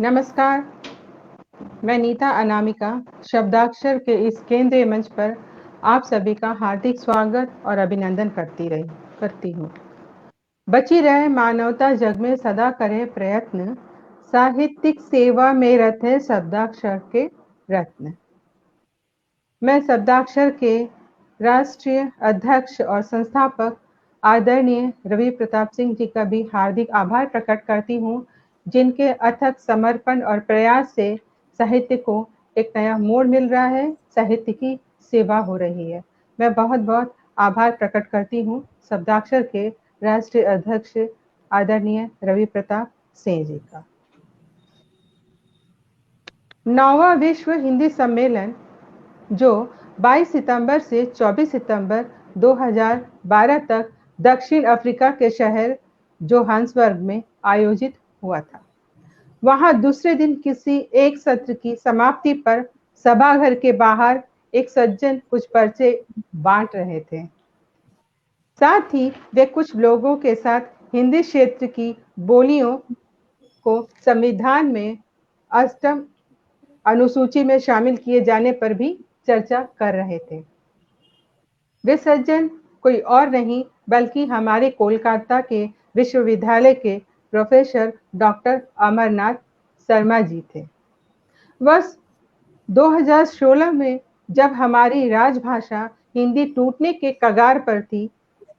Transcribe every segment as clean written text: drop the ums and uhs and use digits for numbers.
नमस्कार, मैं नीता अनामिका शब्दाक्षर के इस केंद्रीय मंच पर आप सभी का हार्दिक स्वागत और अभिनंदन करती हूँ। बची रहे मानवता जग में सदा करे प्रयत्न, साहित्यिक सेवा में रत है शब्दाक्षर के रत्न। मैं शब्दाक्षर के राष्ट्रीय अध्यक्ष और संस्थापक आदरणीय रवि प्रताप सिंह जी का भी हार्दिक आभार प्रकट करती हूँ, जिनके अथक समर्पण और प्रयास से साहित्य को एक नया मोड़ मिल रहा है, साहित्य की सेवा हो रही है। मैं बहुत बहुत आभार प्रकट करती हूँ शब्दाक्षर के राष्ट्रीय अध्यक्ष आदरणीय रवि प्रताप सिंह जी का। 9वां विश्व हिंदी सम्मेलन जो 22 सितंबर से 24 सितंबर 2012 तक दक्षिण अफ्रीका के शहर जोहान्सबर्ग में आयोजित हुआ था। वहां दूसरे दिन किसी एक सत्र की समाप्ति पर सभाघर के बाहर एक सज्जन कुछ पर्चे बांट रहे थे। साथ ही वे कुछ लोगों के साथ हिंदी क्षेत्र की बोलियों को संविधान में 8वीं अनुसूची में शामिल किए जाने पर भी चर्चा कर रहे थे। वे सज्जन कोई और नहीं बल्कि हमारे कोलकाता के विश्वविद्यालय के प्रोफेसर डॉक्टर अमरनाथ शर्मा जी थे। वर्ष 2016 में जब हमारी राजभाषा हिंदी टूटने के कगार पर थी,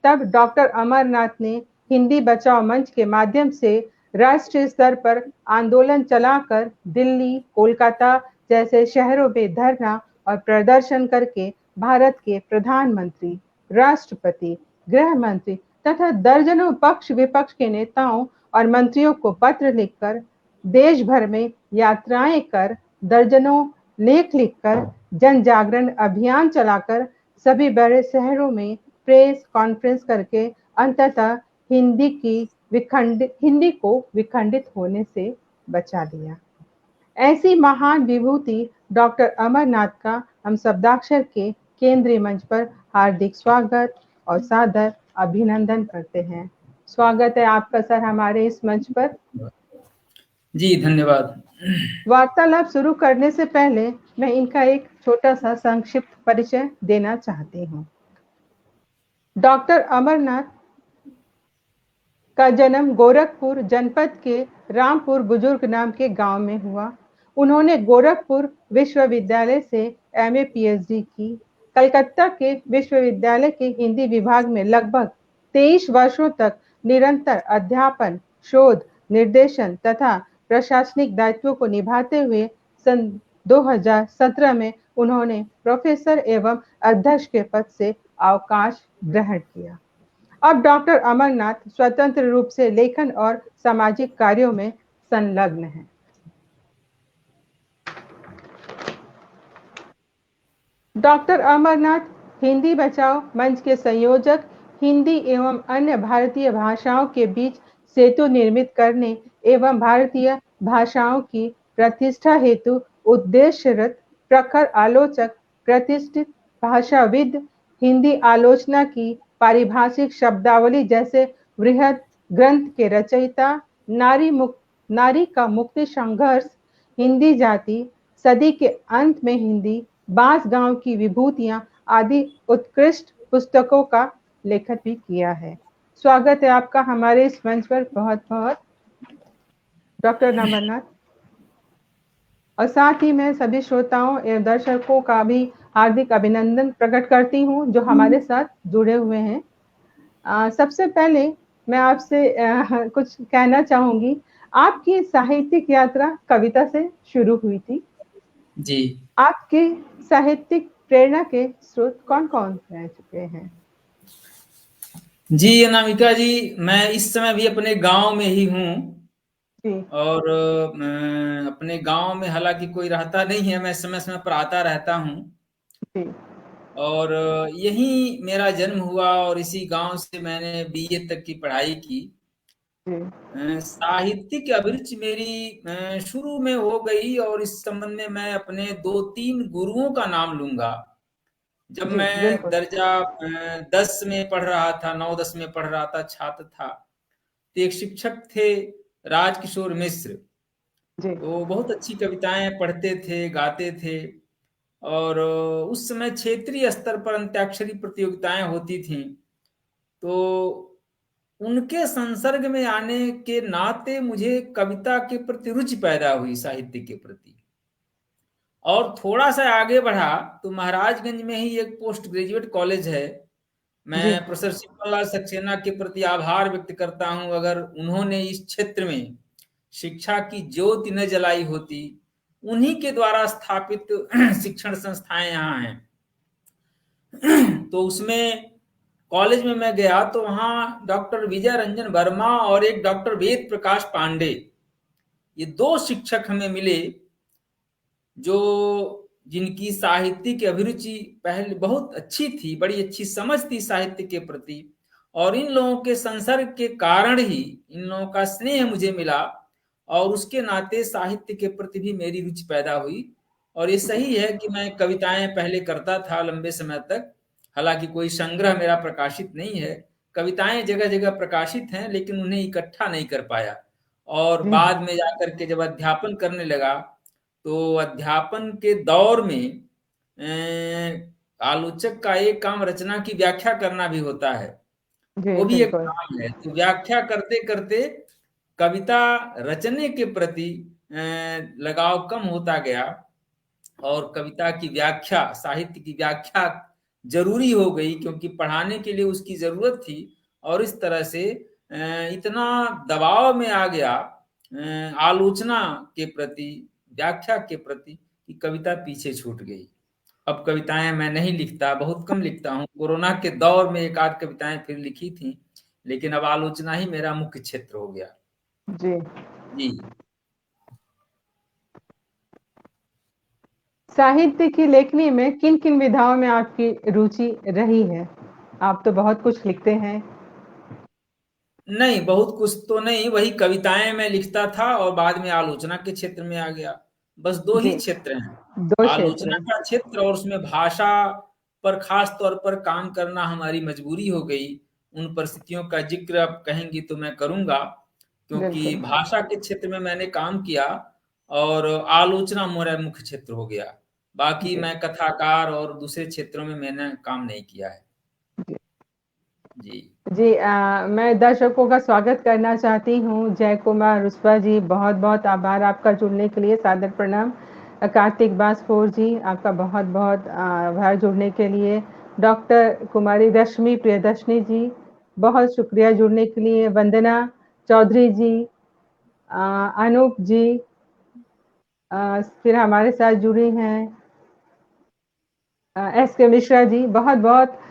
तब डॉक्टर अमरनाथ ने हिंदी बचाओ मंच के माध्यम से राष्ट्रीय स्तर पर आंदोलन चलाकर दिल्ली, कोलकाता जैसे शहरों में धरना और प्रदर्शन करके भारत के प्रधानमंत्री, राष्ट्रपति, गृह मंत्री तथा दर्जनों पक्ष विपक्ष के नेताओं और मंत्रियों को पत्र लिखकर, देश भर में यात्राएं कर, दर्जनों लेख लिखकर, जन जागरण अभियान चलाकर, सभी बड़े शहरों में प्रेस कॉन्फ्रेंस करके अंततः हिंदी को विखंडित होने से बचा दिया। ऐसी महान विभूति डॉक्टर अमरनाथ का हम शब्दाक्षर के केंद्रीय मंच पर हार्दिक स्वागत और सादर अभिनंदन करते हैं। स्वागत है आपका सर हमारे इस मंच पर। जी धन्यवाद। वार्तालाप शुरू करने से पहले मैं इनका एक छोटा सा संक्षिप्त परिचय देना चाहती हूँ। डॉक्टर अमरनाथ का जन्म गोरखपुर जनपद के रामपुर बुजुर्ग नाम के गांव में हुआ। उन्होंने गोरखपुर विश्वविद्यालय से एमए पीएचडी की। कलकत्ता के विश्वविद्यालय के हिंदी विभाग में लगभग 23 वर्षों तक निरंतर अध्यापन, शोध, निर्देशन तथा प्रशासनिक दायित्वों को निभाते हुए सन 2017 में उन्होंने प्रोफेसर एवं अध्यक्ष के पद से अवकाश ग्रहण किया। अब डॉक्टर अमरनाथ स्वतंत्र रूप से लेखन और सामाजिक कार्यों में संलग्न हैं। डॉक्टर अमरनाथ हिंदी बचाओ मंच के संयोजक, हिंदी एवं अन्य भारतीय भाषाओं के बीच सेतु निर्मित करने एवं भारतीय भाषाओं की प्रतिष्ठा हेतु उद्देश्यरत प्रखर आलोचक, प्रतिष्ठित भाषाविद, हिंदी आलोचना की पारिभाषिक शब्दावली जैसे वृहद ग्रंथ के रचयिता, नारी का मुक्ति संघर्ष, हिंदी जाति, सदी के अंत में हिंदी, बांसगांव की विभूतियां आदि उत्कृष्ट पुस्तकों का लेखन भी किया है। स्वागत है आपका हमारे इस मंच पर बहुत बहुत डॉक्टर अमरनाथ। और साथ ही मैं सभी श्रोताओं एवं दर्शकों का भी हार्दिक अभिनंदन प्रकट करती हूँ जो हमारे साथ जुड़े हुए हैं। सबसे पहले मैं आपसे कुछ कहना चाहूंगी। आपकी साहित्यिक यात्रा कविता से शुरू हुई थी जी। आपके साहित्यिक प्रेरणा के स्रोत कौन कौन रह चुके हैं? जी अनामिका जी, मैं इस समय भी अपने गांव में ही हूँ और अपने गांव में हालांकि कोई रहता नहीं है, मैं समय समय पर आता रहता हूँ और यही मेरा जन्म हुआ और इसी गांव से मैंने बीए तक की पढ़ाई की। साहित्यिक अभिरुचि मेरी शुरू में हो गई और इस संबंध में मैं अपने 2-3 गुरुओं का नाम लूंगा। जब मैं दर्जा 10 में पढ़ रहा था, 9-10 में पढ़ रहा था, छात्र था, तो एक शिक्षक थे राजकिशोर मिश्र। तो बहुत अच्छी कविताएं पढ़ते थे, गाते थे। और उस समय क्षेत्रीय स्तर पर अंत्याक्षरी प्रतियोगिताएं होती थीं, तो उनके संसर्ग में आने के नाते मुझे कविता के प्रति रुचि पैदा हुई, साहित्य के प्रति। और थोड़ा सा आगे बढ़ा तो महाराजगंज में ही एक पोस्ट ग्रेजुएट कॉलेज है। मैं प्रोफेसर शिवलाल सक्सेना के प्रति आभार व्यक्त करता हूं। अगर उन्होंने इस क्षेत्र में शिक्षा की ज्योति न जलाई होती, उन्हीं के द्वारा स्थापित शिक्षण संस्थाएं यहाँ हैं। तो उसमें कॉलेज में मैं गया तो वहां डॉक्टर विजय रंजन वर्मा और एक डॉक्टर वेद प्रकाश पांडे, ये दो शिक्षक हमें मिले, जो जिनकी साहित्यिक अभिरुचि पहले बहुत अच्छी थी, बड़ी अच्छी समझ थी साहित्य के प्रति। और इन लोगों के संसर्ग के कारण ही इन लोगों का स्नेह मुझे मिला, और उसके नाते साहित्य के प्रति भी मेरी रुचि पैदा हुई। और ये सही है कि मैं कविताएं पहले करता था लंबे समय तक, हालांकि कोई संग्रह मेरा प्रकाशित नहीं है। कविताएं जगह जगह प्रकाशित हैं, लेकिन उन्हें इकट्ठा नहीं कर पाया। और बाद में जाकर के जब अध्यापन करने लगा, तो अध्यापन के दौर में आलोचक का एक काम रचना की व्याख्या करना भी होता है, वो भी एक काम है। तो व्याख्या करते करते कविता रचने के प्रति लगाव कम होता गया, और कविता की व्याख्या, साहित्य की व्याख्या जरूरी हो गई, क्योंकि पढ़ाने के लिए उसकी जरूरत थी। और इस तरह से इतना दबाव में आ गया आलोचना के प्रति, व्याख्या के प्रति, कि कविता पीछे छूट गई। अब कविताएं मैं नहीं लिखता, बहुत कम लिखता हूँ। कोरोना के दौर में एक आध कविताएं फिर लिखी थी, लेकिन अब आलोचना ही मेरा मुख्य क्षेत्र हो गया। जी। साहित्य की लेखनी में किन किन विधाओं में आपकी रुचि रही है? आप तो बहुत कुछ लिखते हैं। नहीं, बहुत कुछ तो नहीं, वही कविताएं मैं लिखता था और बाद में आलोचना के क्षेत्र में आ गया। बस दो ही क्षेत्र हैं, आलोचना का क्षेत्र और उसमें भाषा पर खास तौर पर काम करना हमारी मजबूरी हो गई। उन परिस्थितियों का जिक्र अब कहेंगी तो मैं करूंगा, क्योंकि भाषा के क्षेत्र में मैंने काम किया और आलोचना मेरा मुख्य क्षेत्र हो गया। बाकी मैं कथाकार और दूसरे क्षेत्रों में मैंने काम नहीं किया है। जी मैं दर्शकों का स्वागत करना चाहती हूँ। जय कुमार रुस्वा जी, बहुत बहुत आभार आपका जुड़ने के लिए, सादर प्रणाम। कार्तिक बासफोर जी, आपका बहुत बहुत आभार जुड़ने के लिए। डॉक्टर कुमारी रश्मि प्रियदर्शनी जी, बहुत शुक्रिया जुड़ने के लिए। वंदना चौधरी जी, अनूप जी, फिर हमारे साथ जुड़ी हैं एस के मिश्रा जी, बहुत बहुत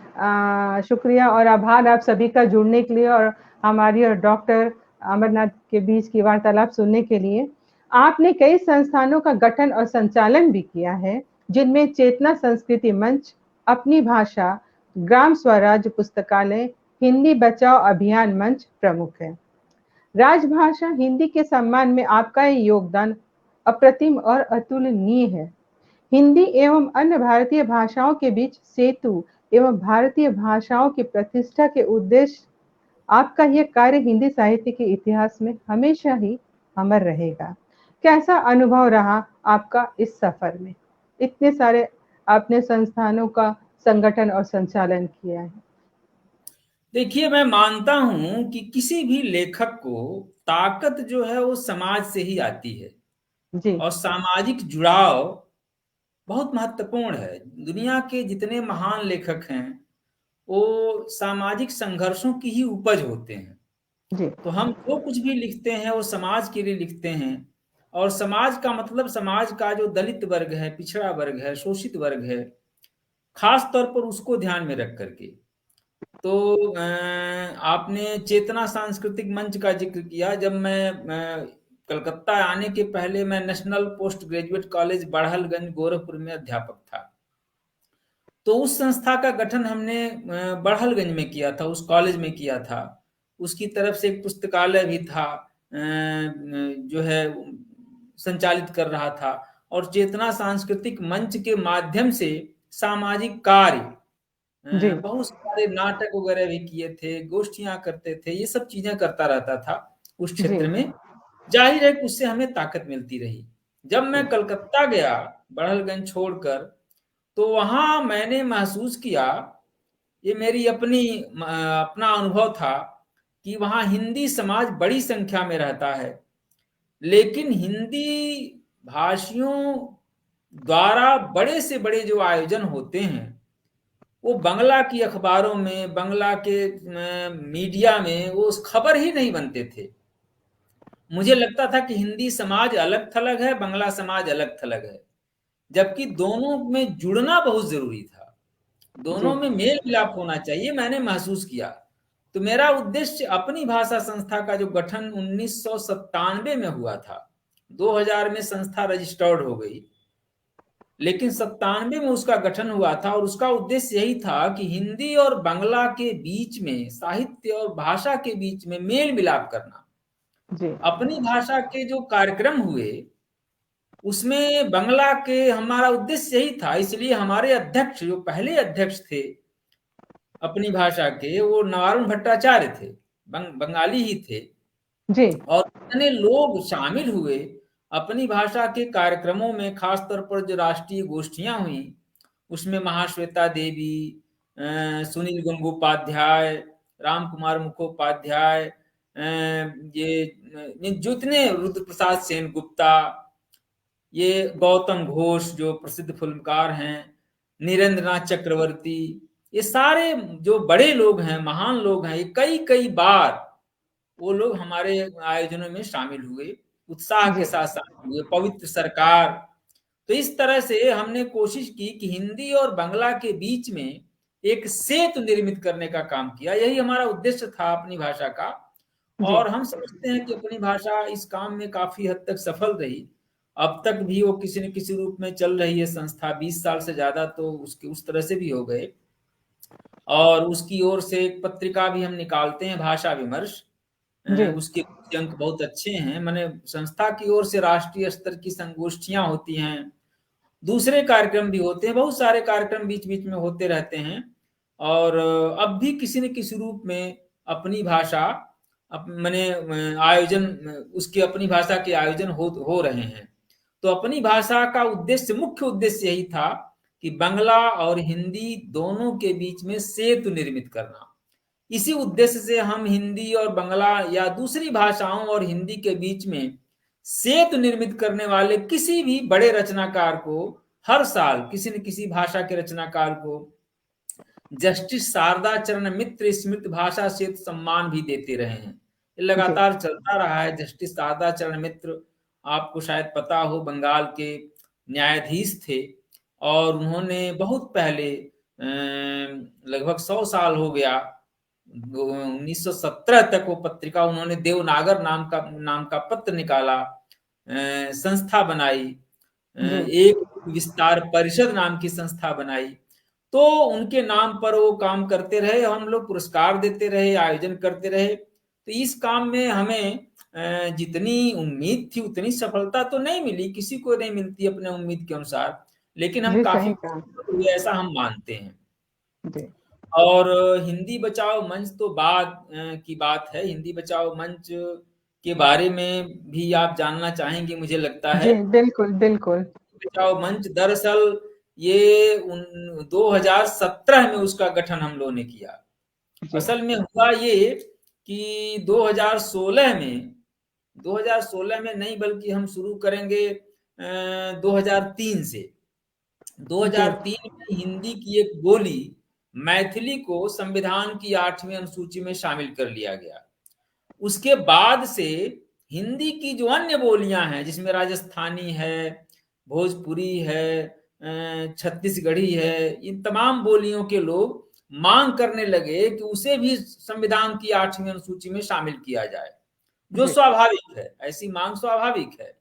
शुक्रिया और आभार आप सभी का जुड़ने के लिए और हमारी और डॉक्टर अमरनाथ के बीच की वार्तालाप सुनने के लिए। आपने कई संस्थानों का गठन और संचालन भी किया है, जिनमें चेतना संस्कृति मंच, अपनी भाषा, ग्राम स्वराज पुस्तकालय, हिंदी बचाओ अभियान मंच प्रमुख है। राजभाषा हिंदी के सम्मान में आपका योगदान अप्रतिम और अतुलनीय है। हिंदी एवं अन्य भारतीय भाषाओं के बीच सेतु एवं भारतीय भाषाओं की प्रतिष्ठा के उद्देश्य आपका यह कार्य हिंदी साहित्य के इतिहास में हमेशा ही अमर रहेगा। कैसा अनुभव रहा आपका इस सफर में? इतने सारे आपने संस्थानों का संगठन और संचालन किया है। देखिए, मैं मानता हूं कि किसी भी लेखक को ताकत जो है वो समाज से ही आती है जी। और सामाजिक जुड़ाव बहुत महत्वपूर्ण है। दुनिया के जितने महान लेखक हैं वो सामाजिक संघर्षों की ही उपज होते हैं। जी। तो हम जो कुछ भी लिखते हैं वो समाज के लिए लिखते हैं, और समाज का मतलब समाज का जो दलित वर्ग है, पिछड़ा वर्ग है, शोषित वर्ग है, खास तौर पर उसको ध्यान में रख करके। तो आपने चेतना सांस्कृतिक मंच का जिक्र किया। जब मैं कलकत्ता आने के पहले मैं national post graduate college Barhalganj Gorakhpur में अध्यापक था। तो उस संस्था का गठन हमने बड़हलगंज में किया था, उस कॉलेज में किया था। उसकी तरफ से एक पुस्तकालय भी था, जो है संचालित कर रहा था, और चेतना सांस्कृतिक मंच के माध्यम से सामाजिक कार्य, बहुत सारे नाटक वगैरह भी किए थे, गोष्ठियां करते थे, ये सब चीजें करता रहता था उस क्षेत्र में। जाहिर है कि उससे हमें ताकत मिलती रही। जब मैं कलकत्ता गया बड़हलगंज छोड़कर, तो वहां मैंने महसूस किया, ये मेरी अपना अनुभव था कि वहां हिंदी समाज बड़ी संख्या में रहता है, लेकिन हिंदी भाषियों द्वारा बड़े से बड़े जो आयोजन होते हैं वो बंगला की अखबारों में, बंगला के मीडिया में वो खबर ही नहीं बनते थे। मुझे लगता था कि हिंदी समाज अलग थलग है, बंगला समाज अलग थलग है, जबकि दोनों में जुड़ना बहुत जरूरी था, दोनों में मेल मिलाप होना चाहिए, मैंने महसूस किया। तो मेरा उद्देश्य अपनी भाषा संस्था का जो गठन 1997 में हुआ था, 2000 में संस्था रजिस्टर्ड हो गई, लेकिन 97 में उसका गठन हुआ था और उसका उद्देश्य यही था कि हिंदी और बंगला के बीच में, साहित्य और भाषा के बीच में मेल मिलाप करना। अपनी भाषा के जो कार्यक्रम हुए उसमें बंगला के हमारा उद्देश्य यही था, इसलिए हमारे अध्यक्ष, जो पहले अध्यक्ष थे अपनी भाषा के, वो नवारुण भट्टाचार्य थे, बंगाली ही थे जी। और इतने लोग शामिल हुए अपनी भाषा के कार्यक्रमों में, खासतौर पर जो राष्ट्रीय गोष्ठियां हुई उसमें महाश्वेता देवी, सुनील गंगोपाध्याय, राम कुमार मुखोपाध्याय, ये जितने रुद्र प्रसाद सेन गुप्ता, ये गौतम घोष जो प्रसिद्ध फिल्मकार हैं, नीरेंद्रनाथ चक्रवर्ती, ये सारे जो बड़े लोग हैं, महान लोग हैं, ये कई कई बार वो लोग हमारे आयोजनों में शामिल हुए, उत्साह के साथ शामिल हुए, पवित्र सरकार। तो इस तरह से हमने कोशिश की कि हिंदी और बंगला के बीच में एक सेतु निर्मित करने का काम किया, यही हमारा उद्देश्य था अपनी भाषा का। और हम समझते हैं कि अपनी भाषा इस काम में काफी हद तक सफल रही, अब तक भी वो किसी न किसी रूप में चल रही है संस्था, 20 साल से ज्यादा तो उसके उस तरह से भी हो गए। और उसकी ओर से एक पत्रिका भी हम निकालते हैं, भाषा विमर्श, उसके अंक बहुत अच्छे हैं। माने संस्था की ओर से राष्ट्रीय स्तर की संगोष्ठियां होती हैं, दूसरे कार्यक्रम भी होते हैं, बहुत सारे कार्यक्रम बीच बीच में होते रहते हैं। और अब भी किसी न किसी रूप में अपनी भाषा माने आयोजन, उसकी अपनी भाषा के आयोजन हो रहे हैं। तो अपनी भाषा का उद्देश्य, मुख्य उद्देश्य यही था कि बंगला और हिंदी दोनों के बीच में सेतु निर्मित करना। इसी उद्देश्य से हम हिंदी और बंगला या दूसरी भाषाओं और हिंदी के बीच में सेतु निर्मित करने वाले किसी भी बड़े रचनाकार को हर साल, किसी न किसी भाषा के रचनाकार को जस्टिस शारदा चरण मित्र स्मृति भाषा सेतु सम्मान भी देते रहे हैं। लगातार चलता रहा है। जस्टिस शारदा चरण मित्र, आपको शायद पता हो, बंगाल के न्यायाधीश थे और उन्होंने बहुत पहले, लगभग 100 साल हो गया, 1917 तक वो पत्रिका, उन्होंने देवनागर नाम का पत्र निकाला, संस्था बनाई, एक विस्तार परिषद नाम की संस्था बनाई। तो उनके नाम पर वो काम करते रहे, हम लोग पुरस्कार देते रहे, आयोजन करते रहे। तो इस काम में हमें जितनी उम्मीद थी उतनी सफलता तो नहीं मिली, किसी को नहीं मिलती अपने उम्मीद के अनुसार, लेकिन हम काफी ऐसा हम मानते हैं। और हिंदी बचाओ मंच तो बाद की बात है। हिंदी बचाओ मंच के बारे में भी आप जानना चाहेंगे, मुझे लगता है। जी, बिल्कुल बिल्कुल। बचाओ मंच दरअसल ये 2017 में उसका गठन हम लोगों ने किया। असल में हुआ ये कि 2016 में नहीं, बल्कि हम शुरू करेंगे 2003 से। 2003 में हिंदी की एक बोली मैथिली को संविधान की 8वीं अनुसूची में शामिल कर लिया गया। उसके बाद से हिंदी की जो अन्य बोलियां हैं, जिसमें राजस्थानी है, भोजपुरी है, छत्तीसगढ़ी है, इन तमाम बोलियों के लोग मांग करने लगे कि उसे भी संविधान की 8वीं अनुसूची में शामिल किया जाए, जो स्वाभाविक है, ऐसी मांग स्वाभाविक है।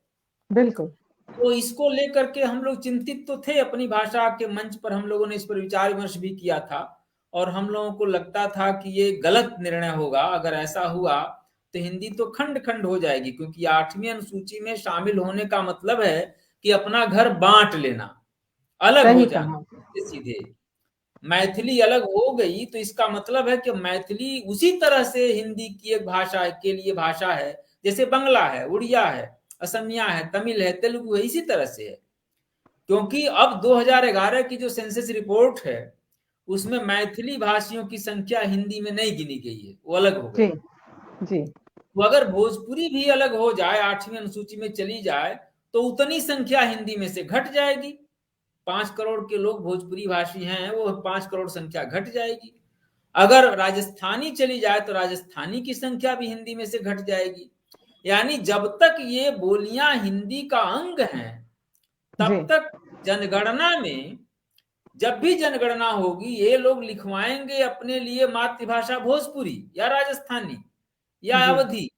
बिल्कुल। तो इसको लेकर के हम लोग चिंतित तो थे। अपनी भाषा के मंच पर हम लोगों ने इस पर विचार विमर्श भी किया था और हम लोगों को लगता था कि ये गलत निर्णय होगा। अगर ऐसा हुआ तो हिंदी तो खंड खंड हो जाएगी, क्योंकि 8वीं अनुसूची में शामिल होने का मतलब है कि अपना घर बांट लेना, अलग हो जाना। सीधे मैथिली अलग हो गई तो इसका मतलब है कि मैथिली उसी तरह से हिंदी की एक भाषा के लिए भाषा है जैसे बंगला है, उड़िया है, असमिया है, तमिल है, तेलुगु है, इसी तरह से है। क्योंकि अब 2011 की जो सेंसस रिपोर्ट है उसमें मैथिली भाषियों की संख्या हिंदी में नहीं गिनी गई है, वो अलग हो गए। जी। तो अगर भोजपुरी भी अलग हो जाए, 8वीं अनुसूची में चली जाए, तो उतनी संख्या हिंदी में से घट जाएगी। 5 करोड़ के लोग भोजपुरी भाषी हैं, वो 5 करोड़ संख्या घट जाएगी। अगर राजस्थानी चली जाए तो राजस्थानी की संख्या भी हिंदी में से घट जाएगी। यानी जब तक ये बोलियां हिंदी का अंग हैं, तब तक जनगणना में, जब भी जनगणना होगी, ये लोग लिखवाएंगे अपने लिए मातृभाषा भोजपुरी या राजस्थानी या अवधी,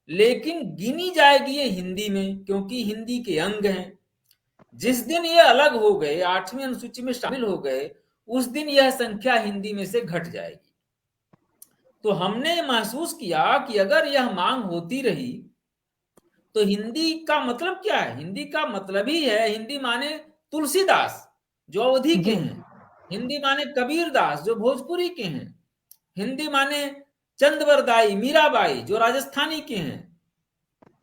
लेकिन गिनी जाएगी ये हिंदी में, क्योंकि हिंदी के अंग हैं। जिस दिन ये अलग हो गए, 8वीं अनुसूची में शामिल हो गए, उस दिन यह संख्या हिंदी में से घट जाएगी। तो हमने महसूस किया कि अगर यह मांग होती रही तो हिंदी का मतलब क्या है? हिंदी का मतलब ही है, हिंदी माने तुलसीदास जो अवधी के हैं, हिंदी माने कबीरदास जो भोजपुरी के हैं, हिंदी माने चंदवरदाई, मीराबाई जो राजस्थानी के हैं।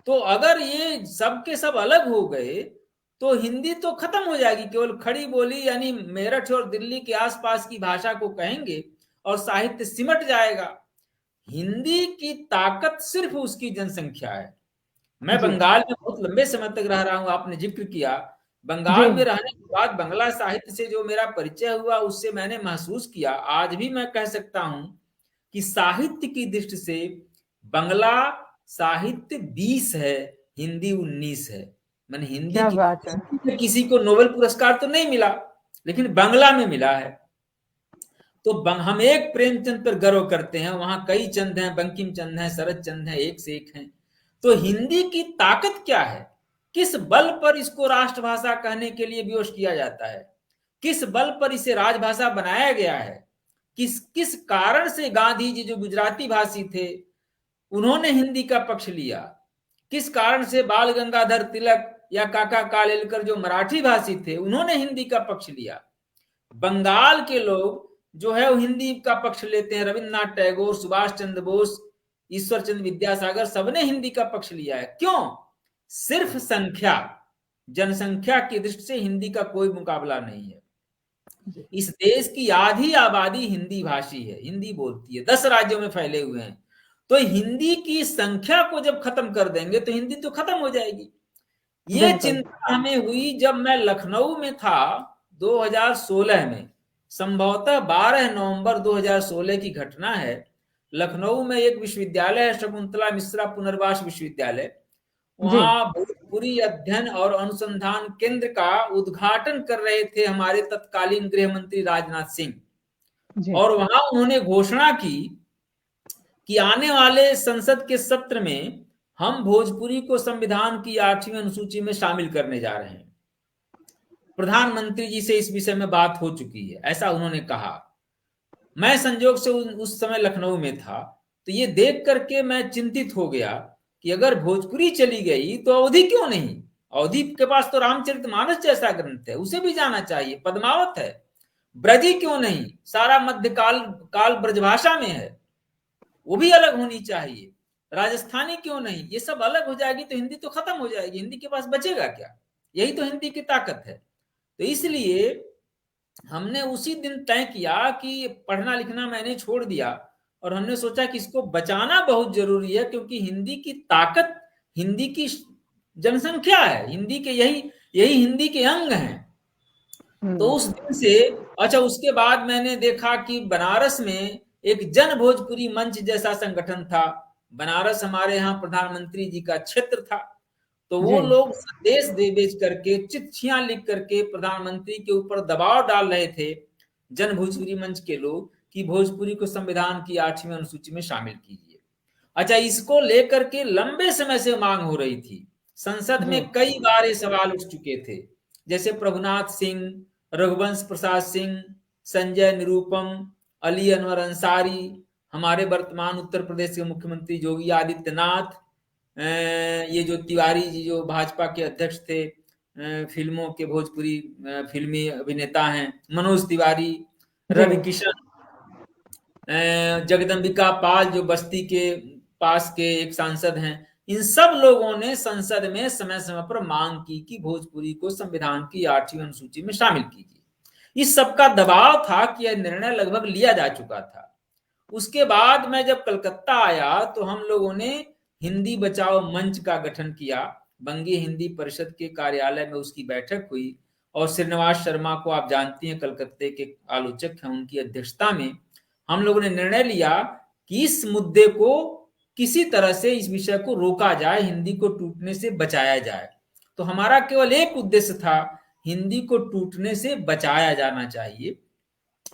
तो अगर ये सब के सब अलग हो गए तो हिंदी तो खत्म हो जाएगी, केवल खड़ी बोली यानी मेरठ और दिल्ली के आसपास की भाषा को कहेंगे और साहित्य सिमट जाएगा। हिंदी की ताकत सिर्फ उसकी जनसंख्या है। मैं बंगाल में बहुत लंबे समय तक रह रहा हूं, आपने जिक्र किया। बंगाल में रहने के बाद बंगला साहित्य से जो मेरा परिचय हुआ, उससे मैंने महसूस किया, आज भी मैं कह सकता हूं कि साहित्य की दृष्टि से बंगला साहित्य 20 है, हिंदी 19 है। मैंने हिंदी की किसी को नोबेल पुरस्कार तो नहीं मिला, लेकिन बंगला में मिला है। तो हम एक प्रेमचंद पर गर्व करते हैं, वहां कई चंद हैं, बंकिम चंद हैं, शरद चंद हैं, एक से एक हैं। तो हिंदी की ताकत क्या है? किस बल पर इसको राष्ट्रभाषा कहने के लिए विवश किया जाता है? किस बल पर इसे राजभाषा बनाया गया है? किस कारण से गांधी जी जो गुजराती भाषी थे उन्होंने हिंदी का पक्ष लिया? किस कारण से बाल गंगाधर तिलक या काका कालेलकर जो मराठी भाषी थे उन्होंने हिंदी का पक्ष लिया? बंगाल के लोग जो है वो हिंदी का पक्ष लेते हैं। रविन्द्रनाथ टैगोर, सुभाष चंद्र बोस, ईश्वर चंद्र विद्यासागर, सबने हिंदी का पक्ष लिया है। क्यों? सिर्फ संख्या, जनसंख्या की दृष्टि से हिंदी का कोई मुकाबला नहीं है। इस देश की आधी आबादी हिंदी भाषी है, हिंदी बोलती है, 10 राज्यों में फैले हुए हैं। तो हिंदी की संख्या को जब खत्म कर देंगे तो हिंदी तो खत्म हो जाएगी। ये चिंता हमें हुई जब मैं लखनऊ में था 2016 में, संभवतः 12 नवंबर 2016 की घटना है। लखनऊ में एक विश्वविद्यालय है, शकुंतला मिश्रा पुनर्वास विश्वविद्यालय, वहां भोजपुरी अध्ययन और अनुसंधान केंद्र का उद्घाटन कर रहे थे हमारे तत्कालीन गृह मंत्री राजनाथ सिंह। और वहां उन्होंने घोषणा की कि आने वाले संसद के सत्र में हम भोजपुरी को संविधान की 8वीं अनुसूची में शामिल करने जा रहे हैं। प्रधानमंत्री जी से इस विषय में बात हो चुकी है, ऐसा उन्होंने कहा। मैं संजोग से उस समय लखनऊ में था, तो ये देख करके मैं चिंतित हो गया कि अगर भोजपुरी चली गई तो अवधी क्यों नहीं? अवधी के पास तो रामचरितमानस जैसा ग्रंथ है, उसे भी जाना चाहिए। पद्मावत है। ब्रजी क्यों नहीं? सारा मध्यकाल ब्रजभाषा में है, वो भी अलग होनी चाहिए। राजस्थानी क्यों नहीं? ये सब अलग हो जाएगी तो हिंदी तो खत्म हो जाएगी, हिंदी के पास बचेगा क्या? यही तो हिंदी की ताकत है। तो इसलिए हमने उसी दिन तय किया कि पढ़ना लिखना मैंने छोड़ दिया और हमने सोचा कि इसको बचाना बहुत जरूरी है, क्योंकि हिंदी की ताकत हिंदी की जनसंख्या है, हिंदी के यही हिंदी के अंग हैं। तो उस दिन से अच्छा, उसके बाद मैंने देखा कि बनारस में एक जन भोजपुरी मंच जैसा संगठन था। बनारस हमारे यहाँ प्रधानमंत्री जी का क्षेत्र था, तो वो लोग संदेश दे बेच करके, चिट्ठियां लिख करके प्रधानमंत्री के ऊपर दबाव डाल रहे थे, जन भोजपुरी मंच के लोग, कि भोजपुरी को संविधान की 8वीं अनुसूची में शामिल कीजिए। अच्छा, इसको लेकर के लंबे समय से मांग हो रही थी। संसद में कई बार ये सवाल उठ चुके थे, जैसे प्रभुनाथ सिंह, रघुवंश प्रसाद सिंह, संजय निरुपम, अली अनवर अंसारी, हमारे वर्तमान उत्तर प्रदेश के मुख्यमंत्री योगी आदित्यनाथ, ये जो तिवारी जी जो भाजपा के अध्यक्ष थे, फिल्मों के भोजपुरी फिल्मी अभिनेता हैं, मनोज तिवारी, रवि किशन, जगदम्बिका पाल जो बस्ती के पास के एक सांसद हैं, इन सब लोगों ने संसद में समय समय पर मांग की कि भोजपुरी को संविधान की 8वीं अनुसूची में शामिल कीजिए। इस सबका दबाव था कि यह निर्णय लगभग लिया जा चुका था। उसके बाद मैं जब कलकत्ता आया तो हम लोगों ने हिंदी बचाओ मंच का गठन किया। बंगी हिंदी परिषद के कार्यालय में उसकी बैठक हुई और श्रीनिवास शर्मा को आप जानती हैं, कलकत्ते के आलोचक हैं, उनकी अध्यक्षता में हम लोगों ने निर्णय लिया कि इस मुद्दे को किसी तरह से, इस विषय को रोका जाए, हिंदी को टूटने से बचाया जाए। तो हमारा केवल एक उद्देश्य था, हिंदी को टूटने से बचाया जाना चाहिए।